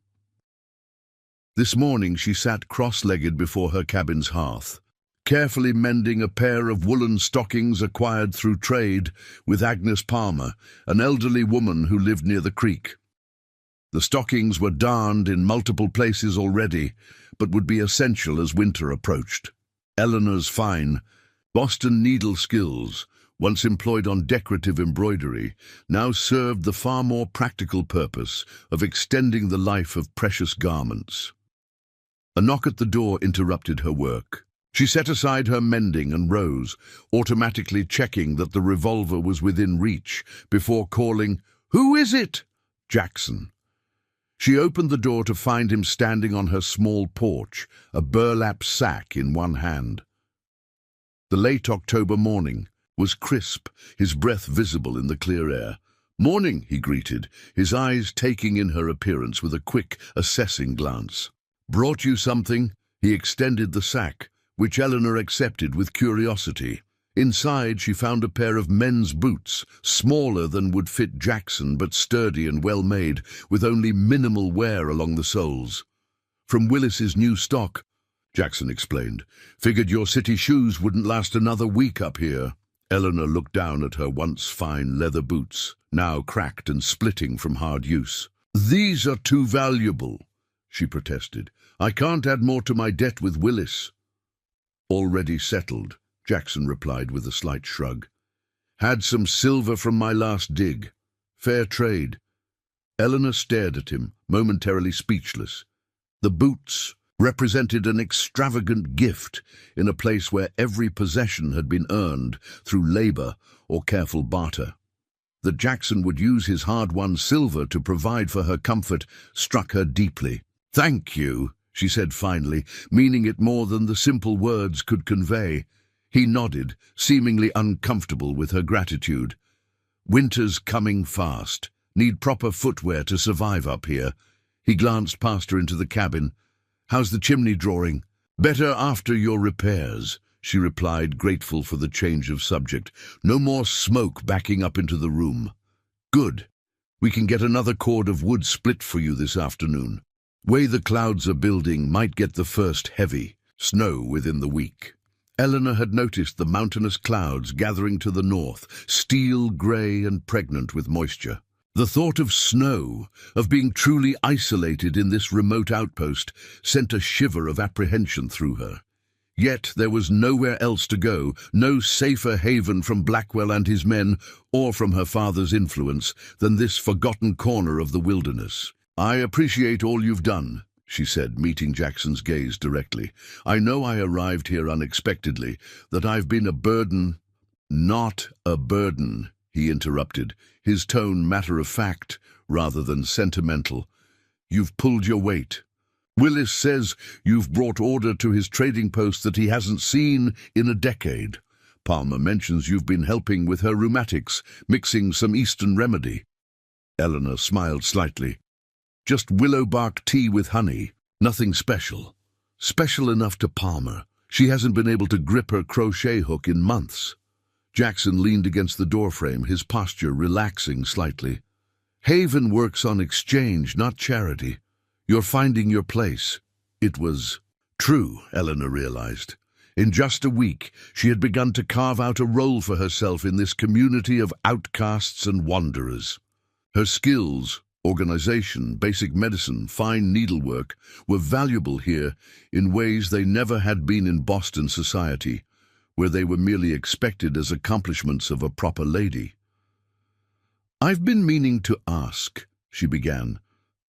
This morning she sat cross-legged before her cabin's hearth, carefully mending a pair of woolen stockings acquired through trade with Agnes Palmer, an elderly woman who lived near the creek. The stockings were darned in multiple places already, but would be essential as winter approached. Eleanor's fine Boston needle skills, once employed on decorative embroidery, now served the far more practical purpose of extending the life of precious garments. A knock at the door interrupted her work. She set aside her mending and rose, automatically checking that the revolver was within reach before calling, "Who is it?" Jackson. She opened the door to find him standing on her small porch, a burlap sack in one hand. The late October morning was crisp, his breath visible in the clear air. "Morning," he greeted, his eyes taking in her appearance with a quick, assessing glance. "Brought you something?" He extended the sack, which Eleanor accepted with curiosity. Inside she found a pair of men's boots, smaller than would fit Jackson but sturdy and well-made, with only minimal wear along the soles. "From Willis's new stock," Jackson explained. "Figured your city shoes wouldn't last another week up here." Eleanor looked down at her once fine leather boots, now cracked and splitting from hard use. "These are too valuable," she protested. "I can't add more to my debt with Willis." "Already settled," Jackson replied with a slight shrug. "Had some silver from my last dig. Fair trade." Eleanor stared at him, momentarily speechless. The boots represented an extravagant gift in a place where every possession had been earned through labor or careful barter. That Jackson would use his hard-won silver to provide for her comfort struck her deeply. "Thank you," she said finally, meaning it more than the simple words could convey. He nodded, seemingly uncomfortable with her gratitude. "Winter's coming fast. Need proper footwear to survive up here." He glanced past her into the cabin. "How's the chimney drawing?" "Better after your repairs," she replied, grateful for the change of subject. "No more smoke backing up into the room." "Good. We can get another cord of wood split for you this afternoon. Way the clouds are building might get the first heavy snow within the week." Eleanor had noticed the mountainous clouds gathering to the north, steel grey and pregnant with moisture. The thought of snow, of being truly isolated in this remote outpost, sent a shiver of apprehension through her. Yet there was nowhere else to go, no safer haven from Blackwell and his men, or from her father's influence, than this forgotten corner of the wilderness. "I appreciate all you've done," she said, meeting Jackson's gaze directly. "I know I arrived here unexpectedly, that I've been a burden—" "Not a burden," he interrupted, his tone matter-of-fact rather than sentimental. "You've pulled your weight. Willis says you've brought order to his trading post that he hasn't seen in a decade. Palmer mentions you've been helping with her rheumatics, mixing some Eastern remedy." Eleanor smiled slightly. "Just willow bark tea with honey. Nothing special. Special enough to Palmer. She hasn't been able to grip her crochet hook in months." Jackson leaned against the doorframe, his posture relaxing slightly. "Haven works on exchange, not charity. You're finding your place." It was true, Eleanor realized. In just a week, she had begun to carve out a role for herself in this community of outcasts and wanderers. Her skills, organization, basic medicine, fine needlework, were valuable here in ways they never had been in Boston society, where they were merely expected as accomplishments of a proper lady. "I've been meaning to ask," she began,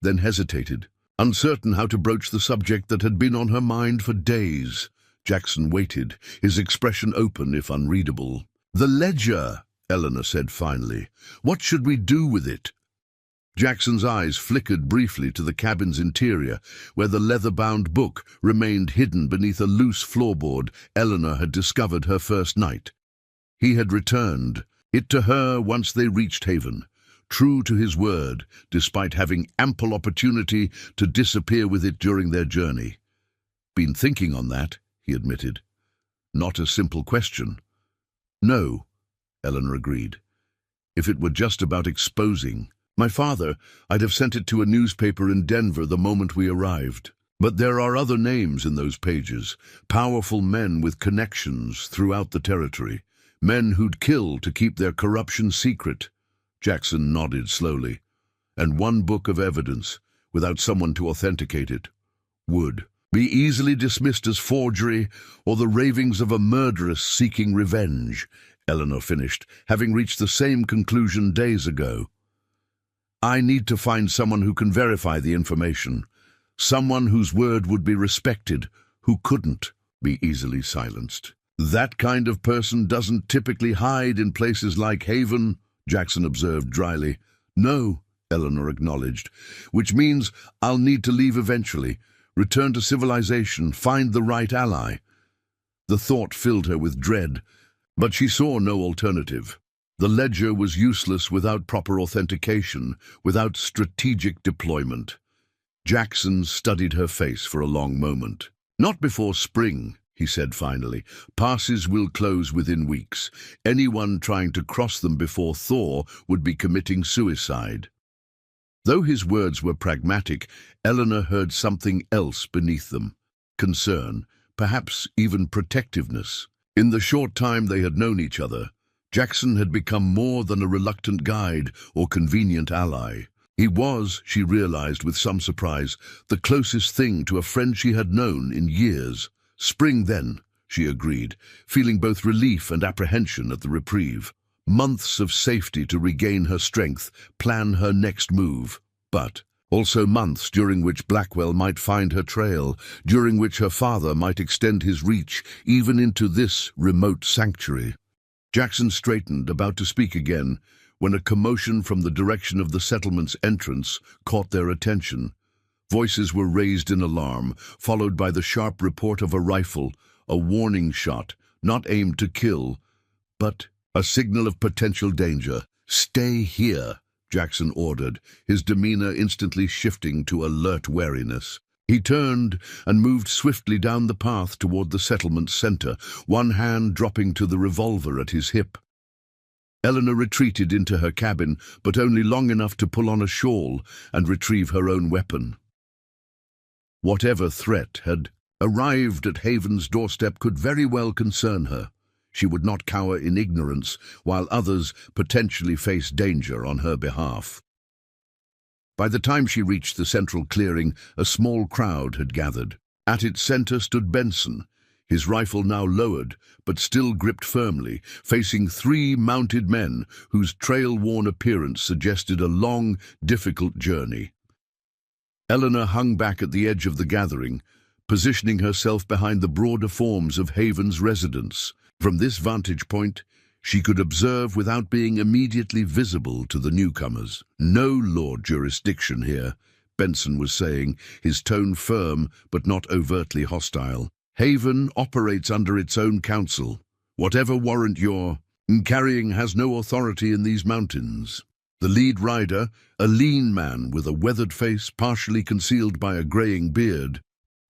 then hesitated, uncertain how to broach the subject that had been on her mind for days. Jackson waited, his expression open if unreadable. "The ledger," Eleanor said finally. "What should we do with it?" Jackson's eyes flickered briefly to the cabin's interior, where the leather-bound book remained hidden beneath a loose floorboard Eleanor had discovered her first night. He had returned it to her once they reached Haven, true to his word, despite having ample opportunity to disappear with it during their journey. "Been thinking on that," he admitted. "Not a simple question." "No," Eleanor agreed. "If it were just about exposing my father, I'd have sent it to a newspaper in Denver the moment we arrived. But there are other names in those pages, powerful men with connections throughout the territory, men who'd kill to keep their corruption secret." Jackson nodded slowly. "And one book of evidence, without someone to authenticate it, would be easily dismissed as forgery or the ravings of a murderess seeking revenge," Eleanor finished, having reached the same conclusion days ago. "I need to find someone who can verify the information, someone whose word would be respected, who couldn't be easily silenced." "That kind of person doesn't typically hide in places like Haven," Jackson observed dryly. "No," Eleanor acknowledged, "which means I'll need to leave eventually, return to civilization, find the right ally." The thought filled her with dread, but she saw no alternative. The ledger was useless without proper authentication, without strategic deployment. Jackson studied her face for a long moment. "Not before spring," he said finally. "Passes will close within weeks. Anyone trying to cross them before Thor would be committing suicide." Though his words were pragmatic, Eleanor heard something else beneath them. Concern, perhaps even protectiveness. In the short time they had known each other, Jackson had become more than a reluctant guide or convenient ally. He was, she realized with some surprise, the closest thing to a friend she had known in years. "Spring then," she agreed, feeling both relief and apprehension at the reprieve. Months of safety to regain her strength, plan her next move, but also months during which Blackwell might find her trail, during which her father might extend his reach even into this remote sanctuary. Jackson straightened, about to speak again, when a commotion from the direction of the settlement's entrance caught their attention. Voices were raised in alarm, followed by the sharp report of a rifle, a warning shot, not aimed to kill, but a signal of potential danger. "Stay here," Jackson ordered, his demeanor instantly shifting to alert wariness. He turned and moved swiftly down the path toward the settlement's center, one hand dropping to the revolver at his hip. Eleanor retreated into her cabin, but only long enough to pull on a shawl and retrieve her own weapon. Whatever threat had arrived at Haven's doorstep could very well concern her. She would not cower in ignorance, while others potentially faced danger on her behalf. By the time she reached the central clearing, a small crowd had gathered. At its center stood Benson, his rifle now lowered, but still gripped firmly, facing 3 mounted men whose trail-worn appearance suggested a long, difficult journey. Eleanor hung back at the edge of the gathering, positioning herself behind the broader forms of Haven's residents. From this vantage point, she could observe without being immediately visible to the newcomers. No law jurisdiction here, Benson was saying, his tone firm but not overtly hostile. Haven operates under its own council. Whatever warrant you're carrying has no authority in these mountains. The lead rider, a lean man with a weathered face partially concealed by a graying beard,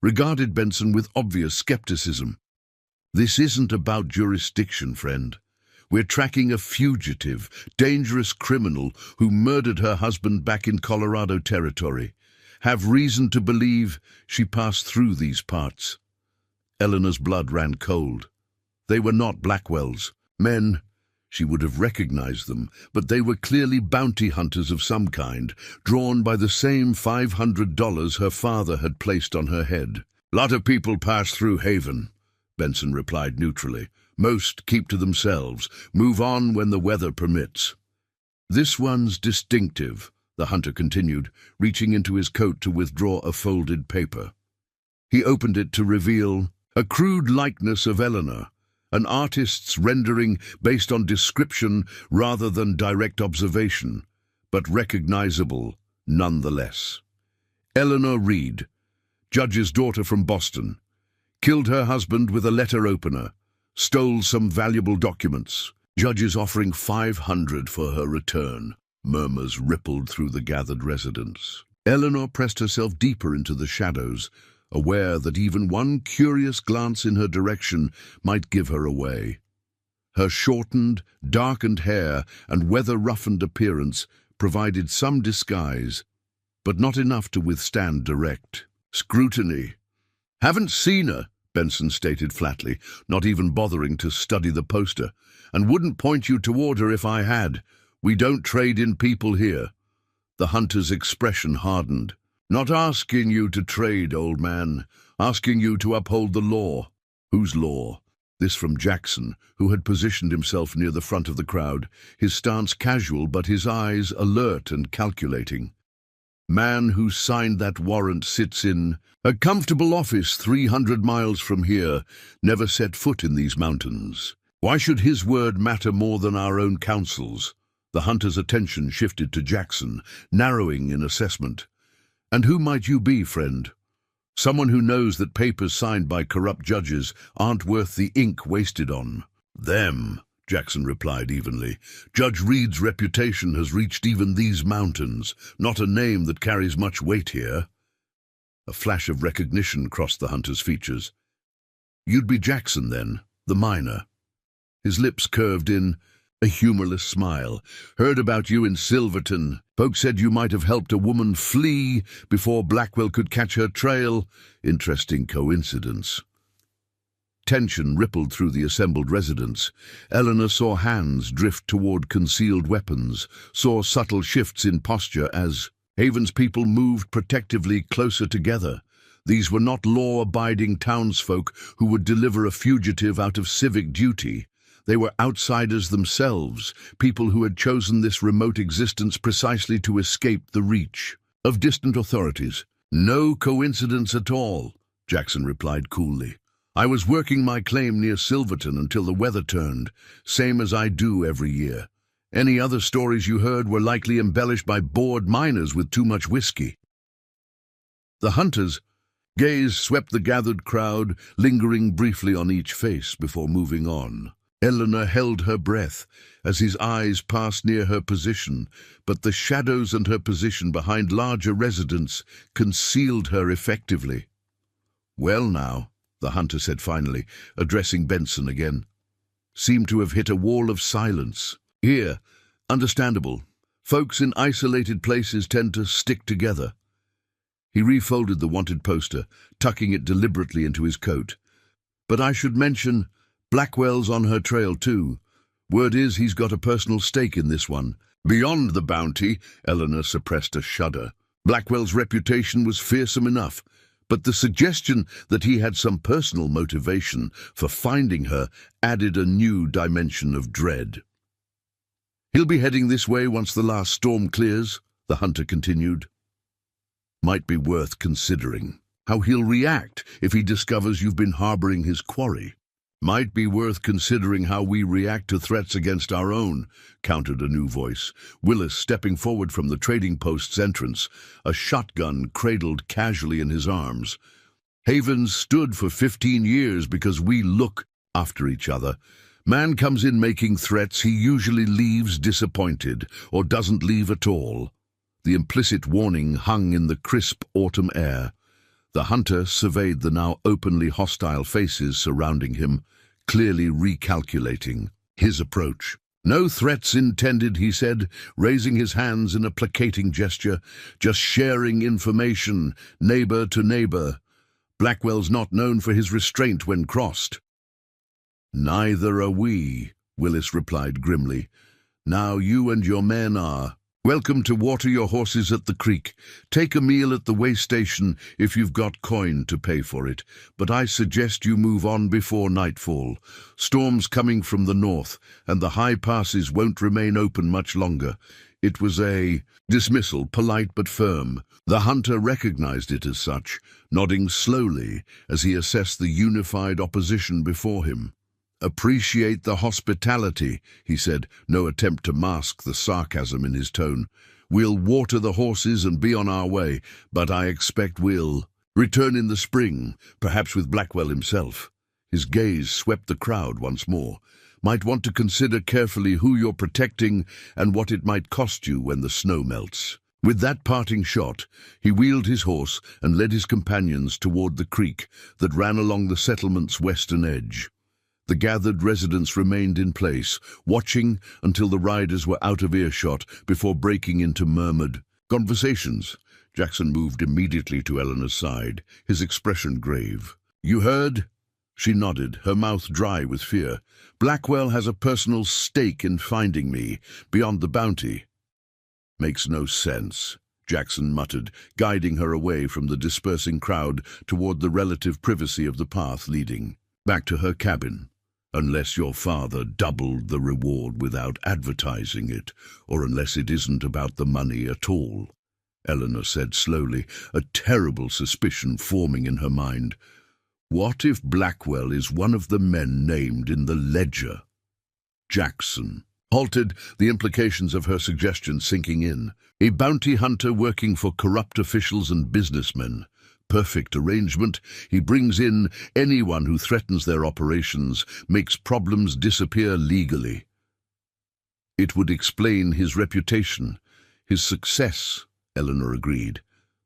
regarded Benson with obvious skepticism. This isn't about jurisdiction, friend. We're tracking a fugitive, dangerous criminal who murdered her husband back in Colorado territory. Have reason to believe she passed through these parts. Eleanor's blood ran cold. They were not Blackwell's men. She would have recognized them, but they were clearly bounty hunters of some kind, drawn by the same $500 her father had placed on her head. "Lot of people pass through Haven," Benson replied neutrally. "Most keep to themselves, move on when the weather permits." "This one's distinctive," the hunter continued, reaching into his coat to withdraw a folded paper. He opened it to reveal a crude likeness of Eleanor, an artist's rendering based on description rather than direct observation, but recognizable nonetheless. Eleanor Reed, judge's daughter from Boston, killed her husband with a letter opener, stole some valuable documents. Judge is offering $500 for her return. Murmurs rippled through the gathered residents. Eleanor pressed herself deeper into the shadows, aware that even one curious glance in her direction might give her away. Her shortened, darkened hair and weather-roughened appearance provided some disguise, but not enough to withstand direct scrutiny. "Haven't seen her," Benson stated flatly, not even bothering to study the poster, "and wouldn't point you toward her if I had. We don't trade in people here." The hunter's expression hardened. "Not asking you to trade, old man. Asking you to uphold the law." "Whose law?" This from Jackson, who had positioned himself near the front of the crowd, his stance casual but his eyes alert and calculating. "Man who signed that warrant sits in a comfortable office 300 miles from here, never set foot in these mountains. Why should his word matter more than our own council's?" The hunter's attention shifted to Jackson, narrowing in assessment. "And who might you be, friend?" "Someone who knows that papers signed by corrupt judges aren't worth the ink wasted on them," Jackson replied evenly. "Judge Reed's reputation has reached even these mountains, not a name that carries much weight here." A flash of recognition crossed the hunter's features. "You'd be Jackson, then, the miner." His lips curved in a humorless smile. "Heard about you in Silverton. Folks said you might have helped a woman flee before Blackwell could catch her trail. Interesting coincidence." Tension rippled through the assembled residents. Eleanor saw hands drift toward concealed weapons, saw subtle shifts in posture as Haven's people moved protectively closer together. These were not law-abiding townsfolk who would deliver a fugitive out of civic duty. They were outsiders themselves, people who had chosen this remote existence precisely to escape the reach of distant authorities. "No coincidence at all," Jackson replied coolly. "I was working my claim near Silverton until the weather turned, same as I do every year. Any other stories you heard were likely embellished by bored miners with too much whiskey." The hunter's gaze swept the gathered crowd, lingering briefly on each face before moving on. Eleanor held her breath as his eyes passed near her position, but the shadows and her position behind larger residents concealed her effectively. "Well now," the hunter said finally, addressing Benson again. "Seemed to have hit a wall of silence. Here, understandable. Folks in isolated places tend to stick together." He refolded the wanted poster, tucking it deliberately into his coat. "But I should mention, Blackwell's on her trail too. Word is he's got a personal stake in this one." "Beyond the bounty," Eleanor suppressed a shudder. "Blackwell's reputation was fearsome enough, but the suggestion that he had some personal motivation for finding her added a new dimension of dread." "He'll be heading this way once the last storm clears," the hunter continued. "Might be worth considering how he'll react if he discovers you've been harboring his quarry." Might be worth considering how we react to threats against our own, countered a new voice. Willis stepping forward from the trading post's entrance, a shotgun cradled casually in his arms. Haven's stood for 15 years because we look after each other. Man comes in making threats, he usually leaves disappointed, or doesn't leave at all. The implicit warning hung in the crisp autumn air. The hunter surveyed the now openly hostile faces surrounding him, clearly recalculating his approach. No threats intended, he said, raising his hands in a placating gesture, just sharing information, neighbor to neighbor. Blackwell's not known for his restraint when crossed. Neither are we, Willis replied grimly. Now you and your men are. Welcome to water your horses at the creek. Take a meal at the way station if you've got coin to pay for it, but I suggest you move on before nightfall. Storm's coming from the north, and the high passes won't remain open much longer. It was a dismissal, polite but firm. The hunter recognized it as such, nodding slowly as he assessed the unified opposition before him. Appreciate the hospitality, he said, no attempt to mask the sarcasm in his tone. We'll water the horses and be on our way, but I expect we'll return in the spring, perhaps with Blackwell himself. His gaze swept the crowd once more. Might want to consider carefully who you're protecting and what it might cost you when the snow melts. With that parting shot, he wheeled his horse and led his companions toward the creek that ran along the settlement's western edge. The gathered residents remained in place, watching until the riders were out of earshot before breaking into murmured conversations. Jackson moved immediately to Eleanor's side, his expression grave. You heard? She nodded, her mouth dry with fear. Blackwell has a personal stake in finding me, beyond the bounty. Makes no sense, Jackson muttered, guiding her away from the dispersing crowd toward the relative privacy of the path leading back to her cabin. Unless your father doubled the reward without advertising it, or unless it isn't about the money at all, Eleanor said slowly, a terrible suspicion forming in her mind. What if Blackwell is one of the men named in the ledger? Jackson halted, the implications of her suggestion sinking in. A bounty hunter working for corrupt officials and businessmen. Perfect arrangement. He brings in anyone who threatens their operations, makes problems disappear legally. It would explain his reputation, his success, Eleanor agreed,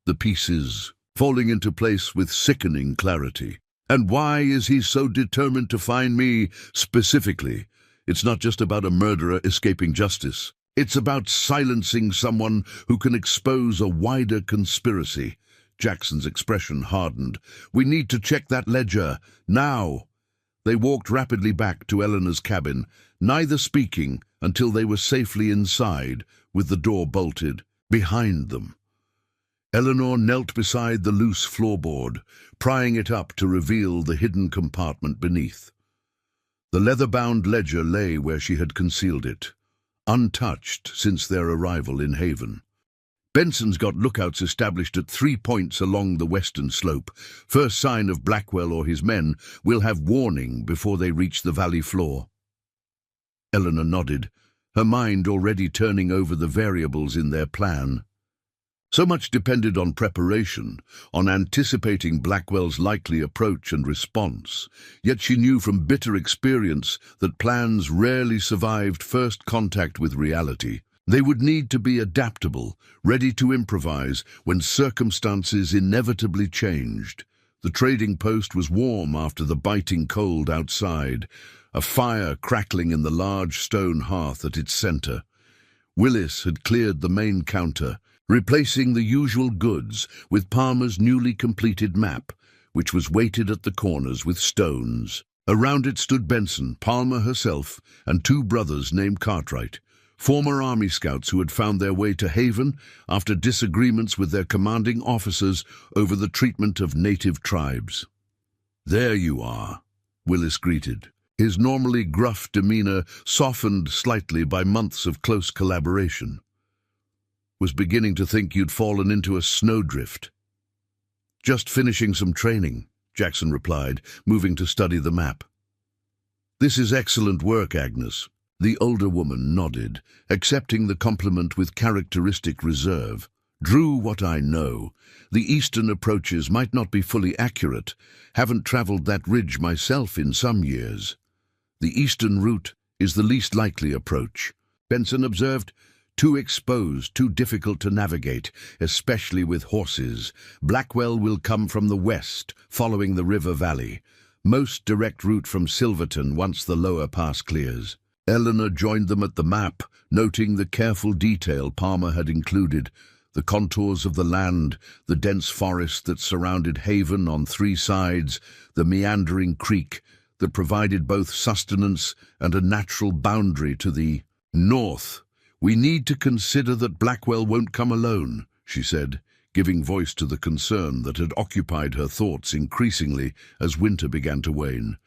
the pieces falling into place with sickening clarity. And why is he so determined to find me specifically? It's not just about a murderer escaping justice. It's about silencing someone who can expose a wider conspiracy. Jackson's expression hardened. We need to check that ledger, now. They walked rapidly back to Eleanor's cabin, neither speaking until they were safely inside, with the door bolted behind them. Eleanor knelt beside the loose floorboard, prying it up to reveal the hidden compartment beneath. The leather-bound ledger lay where she had concealed it, untouched since their arrival in Haven. Benson's got lookouts established at 3 points along the western slope. First sign of Blackwell or his men will have warning before they reach the valley floor. Eleanor nodded, her mind already turning over the variables in their plan. So much depended on preparation, on anticipating Blackwell's likely approach and response, yet she knew from bitter experience that plans rarely survived first contact with reality. They would need to be adaptable, ready to improvise when circumstances inevitably changed. The trading post was warm after the biting cold outside, a fire crackling in the large stone hearth at its center. Willis had cleared the main counter, replacing the usual goods with Palmer's newly completed map, which was weighted at the corners with stones. Around it stood Benson, Palmer herself, and 2 brothers named Cartwright, former Army scouts who had found their way to Haven after disagreements with their commanding officers over the treatment of native tribes. There you are, Willis greeted, his normally gruff demeanor softened slightly by months of close collaboration. Was beginning to think you'd fallen into a snowdrift. Just finishing some training, Jackson replied, moving to study the map. "This is excellent work, Agnes." The older woman nodded, accepting the compliment with characteristic reserve. "Drew, what I know. The eastern approaches might not be fully accurate. Haven't traveled that ridge myself in some years. The eastern route is the least likely approach," Benson observed. "Too exposed, too difficult to navigate, especially with horses. Blackwell will come from the west, following the river valley. Most direct route from Silverton once the lower pass clears." Eleanor joined them at the map, noting the careful detail Palmer had included. The contours of the land, the dense forest that surrounded Haven on 3 sides, the meandering creek that provided both sustenance and a natural boundary to the north. "We need to consider that Blackwell won't come alone," she said, giving voice to the concern that had occupied her thoughts increasingly as winter began to wane.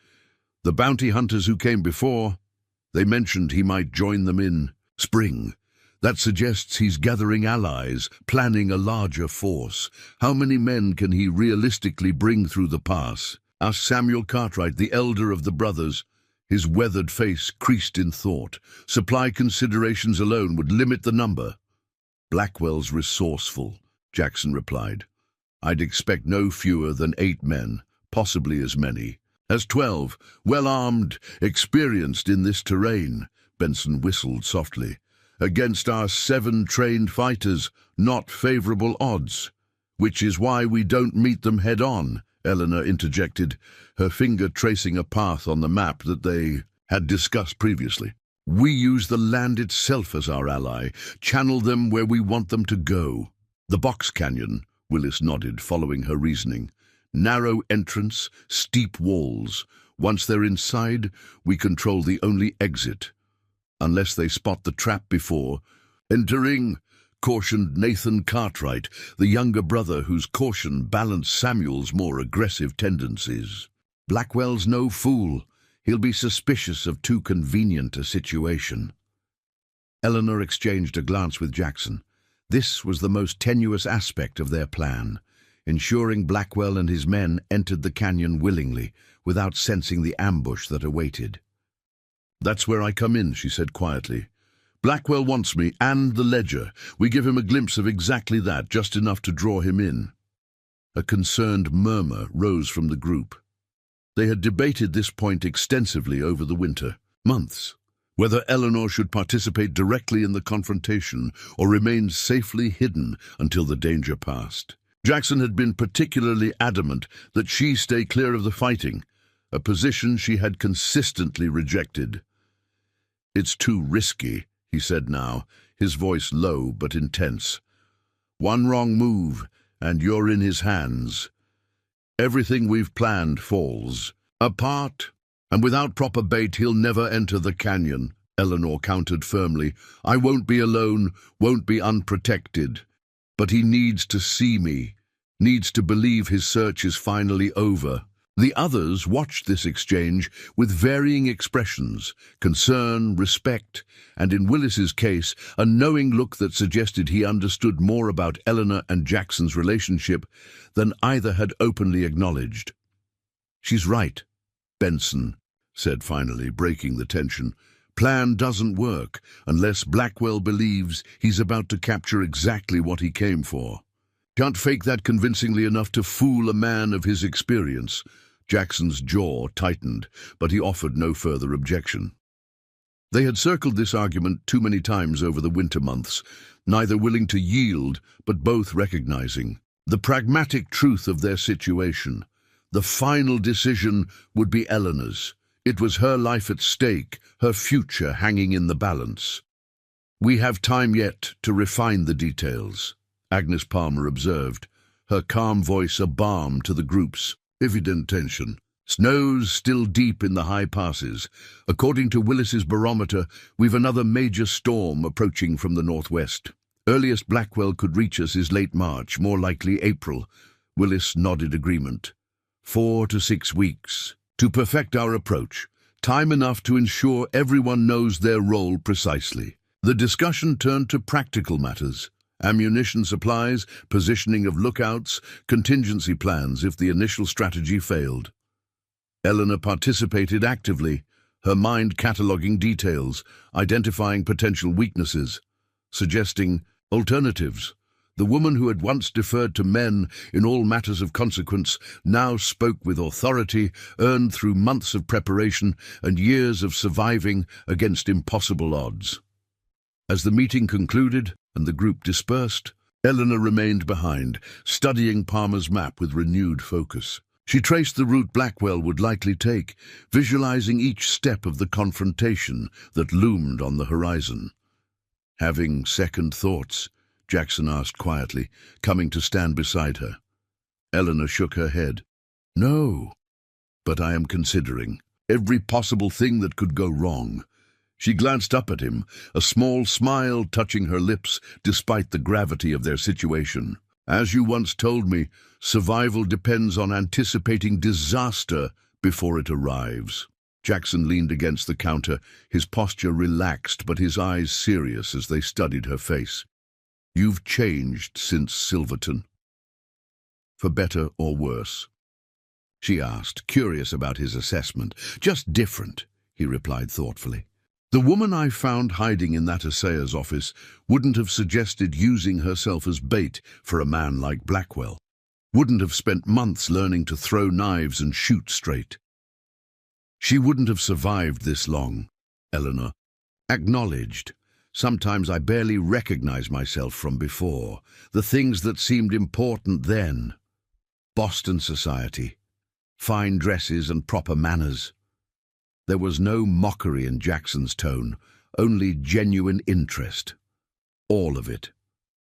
"The bounty hunters who came before, they mentioned he might join them in spring. That suggests he's gathering allies, planning a larger force. How many men can he realistically bring through the pass?" asked Samuel Cartwright, the elder of the brothers. His weathered face creased in thought. "Supply considerations alone would limit the number." "Blackwell's resourceful," Jackson replied. "I'd expect no fewer than 8 men, possibly as many as 12, well-armed, experienced in this terrain." Benson whistled softly. "Against our 7 trained fighters, not favorable odds." "Which is why we don't meet them head-on," Eleanor interjected, her finger tracing a path on the map that they had discussed previously. "We use the land itself as our ally, channel them where we want them to go." "The box canyon," Willis nodded, following her reasoning. "Narrow entrance, steep walls. Once they're inside, we control the only exit. Unless they spot the trap before." "Entering," cautioned Nathan Cartwright, the younger brother whose caution balanced Samuel's more aggressive tendencies. "Blackwell's no fool. He'll be suspicious of too convenient a situation." Eleanor exchanged a glance with Jackson. This was the most tenuous aspect of their plan, ensuring Blackwell and his men entered the canyon willingly, without sensing the ambush that awaited. "That's where I come in," she said quietly. "Blackwell wants me and the ledger. We give him a glimpse of exactly that, just enough to draw him in." A concerned murmur rose from the group. They had debated this point extensively over the winter months, whether Eleanor should participate directly in the confrontation or remain safely hidden until the danger passed. Jackson had been particularly adamant that she stay clear of the fighting, a position she had consistently rejected. "It's too risky," he said now, his voice low but intense. "One wrong move, and you're in his hands. Everything we've planned falls apart, and without proper bait he'll never enter the canyon," Eleanor countered firmly. "I won't be alone, won't be unprotected. But he needs to see me, needs to believe his search is finally over." The others watched this exchange with varying expressions: concern, respect, and in Willis's case, a knowing look that suggested he understood more about Eleanor and Jackson's relationship than either had openly acknowledged. "She's right," Benson said finally, breaking the tension. "Plan doesn't work unless Blackwell believes he's about to capture exactly what he came for. Can't fake that convincingly enough to fool a man of his experience." Jackson's jaw tightened, but he offered no further objection. They had circled this argument too many times over the winter months, neither willing to yield, but both recognizing the pragmatic truth of their situation. The final decision would be Eleanor's. It was her life at stake, her future hanging in the balance. "We have time yet to refine the details," Agnes Palmer observed, her calm voice a balm to the group's evident tension. "Snow's still deep in the high passes. According to Willis's barometer, we've another major storm approaching from the northwest. Earliest Blackwell could reach us is late March, more likely April." Willis nodded agreement. 4 to 6 weeks. To perfect our approach. Time enough to ensure everyone knows their role precisely." The discussion turned to practical matters: ammunition supplies, positioning of lookouts, contingency plans if the initial strategy failed. Eleanor participated actively, her mind cataloguing details, identifying potential weaknesses, suggesting alternatives. The woman who had once deferred to men in all matters of consequence now spoke with authority, earned through months of preparation and years of surviving against impossible odds. As the meeting concluded and the group dispersed, Eleanor remained behind, studying Palmer's map with renewed focus. She traced the route Blackwell would likely take, visualizing each step of the confrontation that loomed on the horizon. Having second thoughts, Jackson asked quietly, coming to stand beside her. Eleanor shook her head. No, but I am considering every possible thing that could go wrong. She glanced up at him, a small smile touching her lips despite the gravity of their situation. As you once told me, survival depends on anticipating disaster before it arrives. Jackson leaned against the counter, his posture relaxed but his eyes serious as they studied her face. You've changed since Silverton. For better or worse? She asked, curious about his assessment. Just different, he replied thoughtfully. The woman I found hiding in that assayer's office wouldn't have suggested using herself as bait for a man like Blackwell. Wouldn't have spent months learning to throw knives and shoot straight. She wouldn't have survived this long, Eleanor acknowledged. Sometimes I barely recognize myself from before. The things that seemed important then. Boston society, fine dresses and proper manners. There was no mockery in Jackson's tone, only genuine interest. All of it.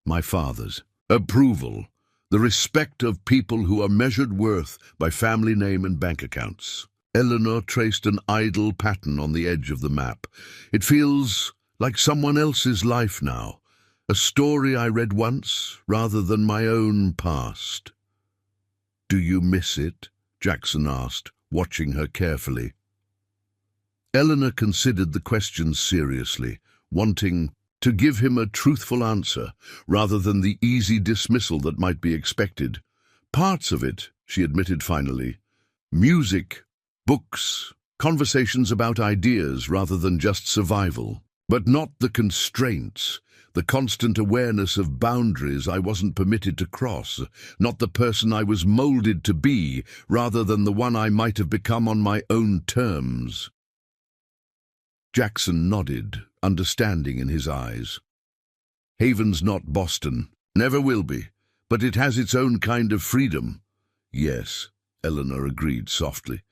My father's. Approval. The respect of people who are measured worth by family name and bank accounts. Eleanor traced an idle pattern on the edge of the map. It feels like someone else's life now. A story I read once, rather than my own past. Do you miss it? Jackson asked, watching her carefully. Eleanor considered the question seriously, wanting to give him a truthful answer, rather than the easy dismissal that might be expected. Parts of it, she admitted finally. Music, books, conversations about ideas rather than just survival. But not the constraints, the constant awareness of boundaries I wasn't permitted to cross, not the person I was molded to be, rather than the one I might have become on my own terms. Jackson nodded, understanding in his eyes. Haven's not Boston, never will be, but it has its own kind of freedom. Yes, Eleanor agreed softly.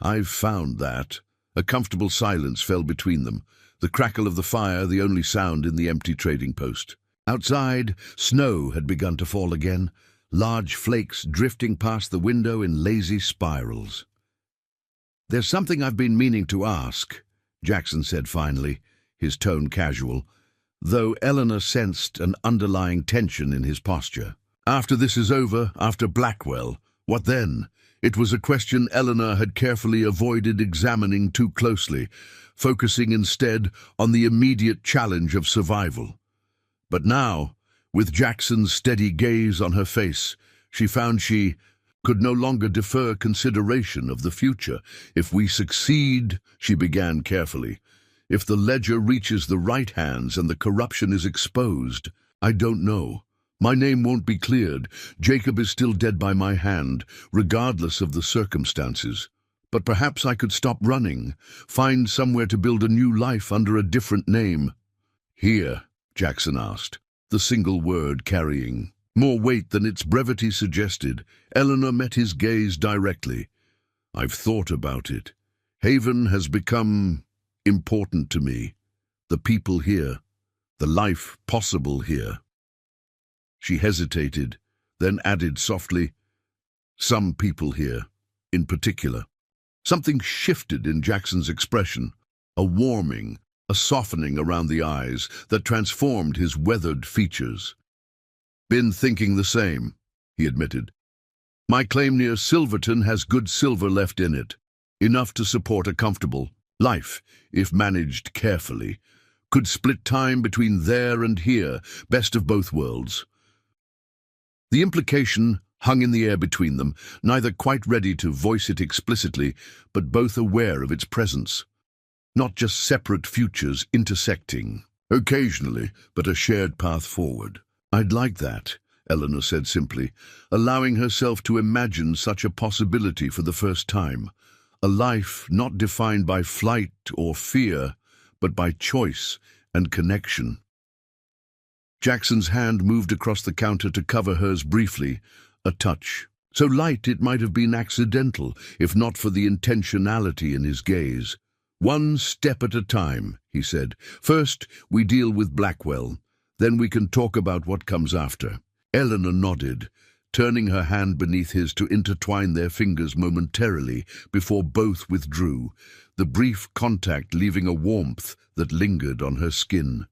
I've found that. A comfortable silence fell between them, the crackle of the fire the only sound in the empty trading post. Outside, snow had begun to fall again, large flakes drifting past the window in lazy spirals. There's something I've been meaning to ask, Jackson said finally, his tone casual, though Eleanor sensed an underlying tension in his posture. After this is over, after Blackwell, what then? It was a question Eleanor had carefully avoided examining too closely, focusing instead on the immediate challenge of survival. But now, with Jackson's steady gaze on her face, she found she could no longer defer consideration of the future. If we succeed, she began carefully, if the ledger reaches the right hands and the corruption is exposed, I don't know. My name won't be cleared. Jacob is still dead by my hand, regardless of the circumstances. But perhaps I could stop running, find somewhere to build a new life under a different name. Here, Jackson asked, the single word carrying more weight than its brevity suggested. Eleanor met his gaze directly. I've thought about it. Haven has become important to me. The people here, the life possible here. She hesitated, then added softly, some people here, in particular. Something shifted in Jackson's expression, a warming, a softening around the eyes that transformed his weathered features. Been thinking the same, he admitted. My claim near Silverton has good silver left in it, enough to support a comfortable life, if managed carefully. Could split time between there and here, best of both worlds. The implication hung in the air between them, neither quite ready to voice it explicitly, but both aware of its presence. not just separate futures intersecting. Occasionally, but a shared path forward. I'd like that, Eleanor said simply, allowing herself to imagine such a possibility for the first time. A life not defined by flight or fear, but by choice and connection. Jackson's hand moved across the counter to cover hers briefly, a touch. So light it might have been accidental, if not for the intentionality in his gaze. "One step at a time," he said. "First, we deal with Blackwell. Then we can talk about what comes after." Eleanor nodded, turning her hand beneath his to intertwine their fingers momentarily before both withdrew, the brief contact leaving a warmth that lingered on her skin.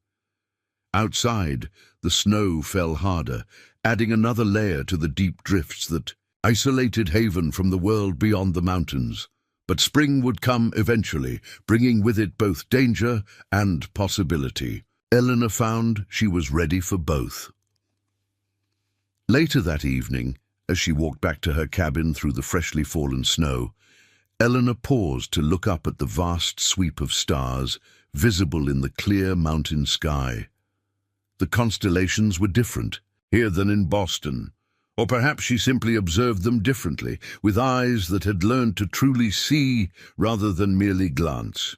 Outside, the snow fell harder, adding another layer to the deep drifts that isolated Haven from the world beyond the mountains. But spring would come eventually, bringing with it both danger and possibility. Eleanor found she was ready for both. Later that evening, as she walked back to her cabin through the freshly fallen snow, Eleanor paused to look up at the vast sweep of stars visible in the clear mountain sky. The constellations were different here than in Boston. Or perhaps she simply observed them differently, with eyes that had learned to truly see rather than merely glance.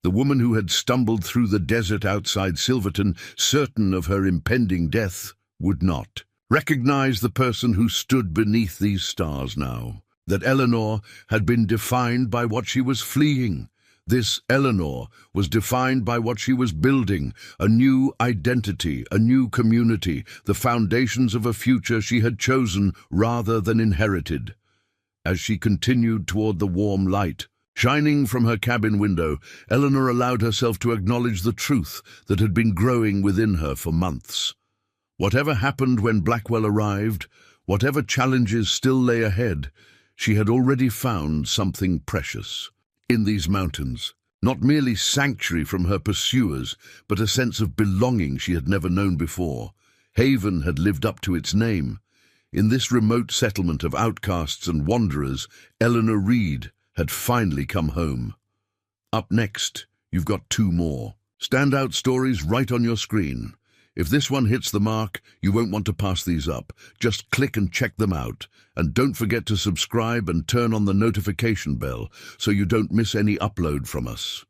The woman who had stumbled through the desert outside Silverton, certain of her impending death, would not recognize the person who stood beneath these stars now. That Eleanor had been defined by what she was fleeing. This Eleanor was defined by what she was building, a new identity, a new community, the foundations of a future she had chosen rather than inherited. As she continued toward the warm light, shining from her cabin window, Eleanor allowed herself to acknowledge the truth that had been growing within her for months. Whatever happened when Blackwell arrived, whatever challenges still lay ahead, she had already found something precious. In these mountains, not merely sanctuary from her pursuers, but a sense of belonging she had never known before. Haven had lived up to its name. In this remote settlement of outcasts and wanderers, Eleanor Reed had finally come home. Up next, you've got two more. Standout stories right on your screen. If this one hits the mark, you won't want to pass these up. Just click and check them out. And don't forget to subscribe and turn on the notification bell so you don't miss any upload from us.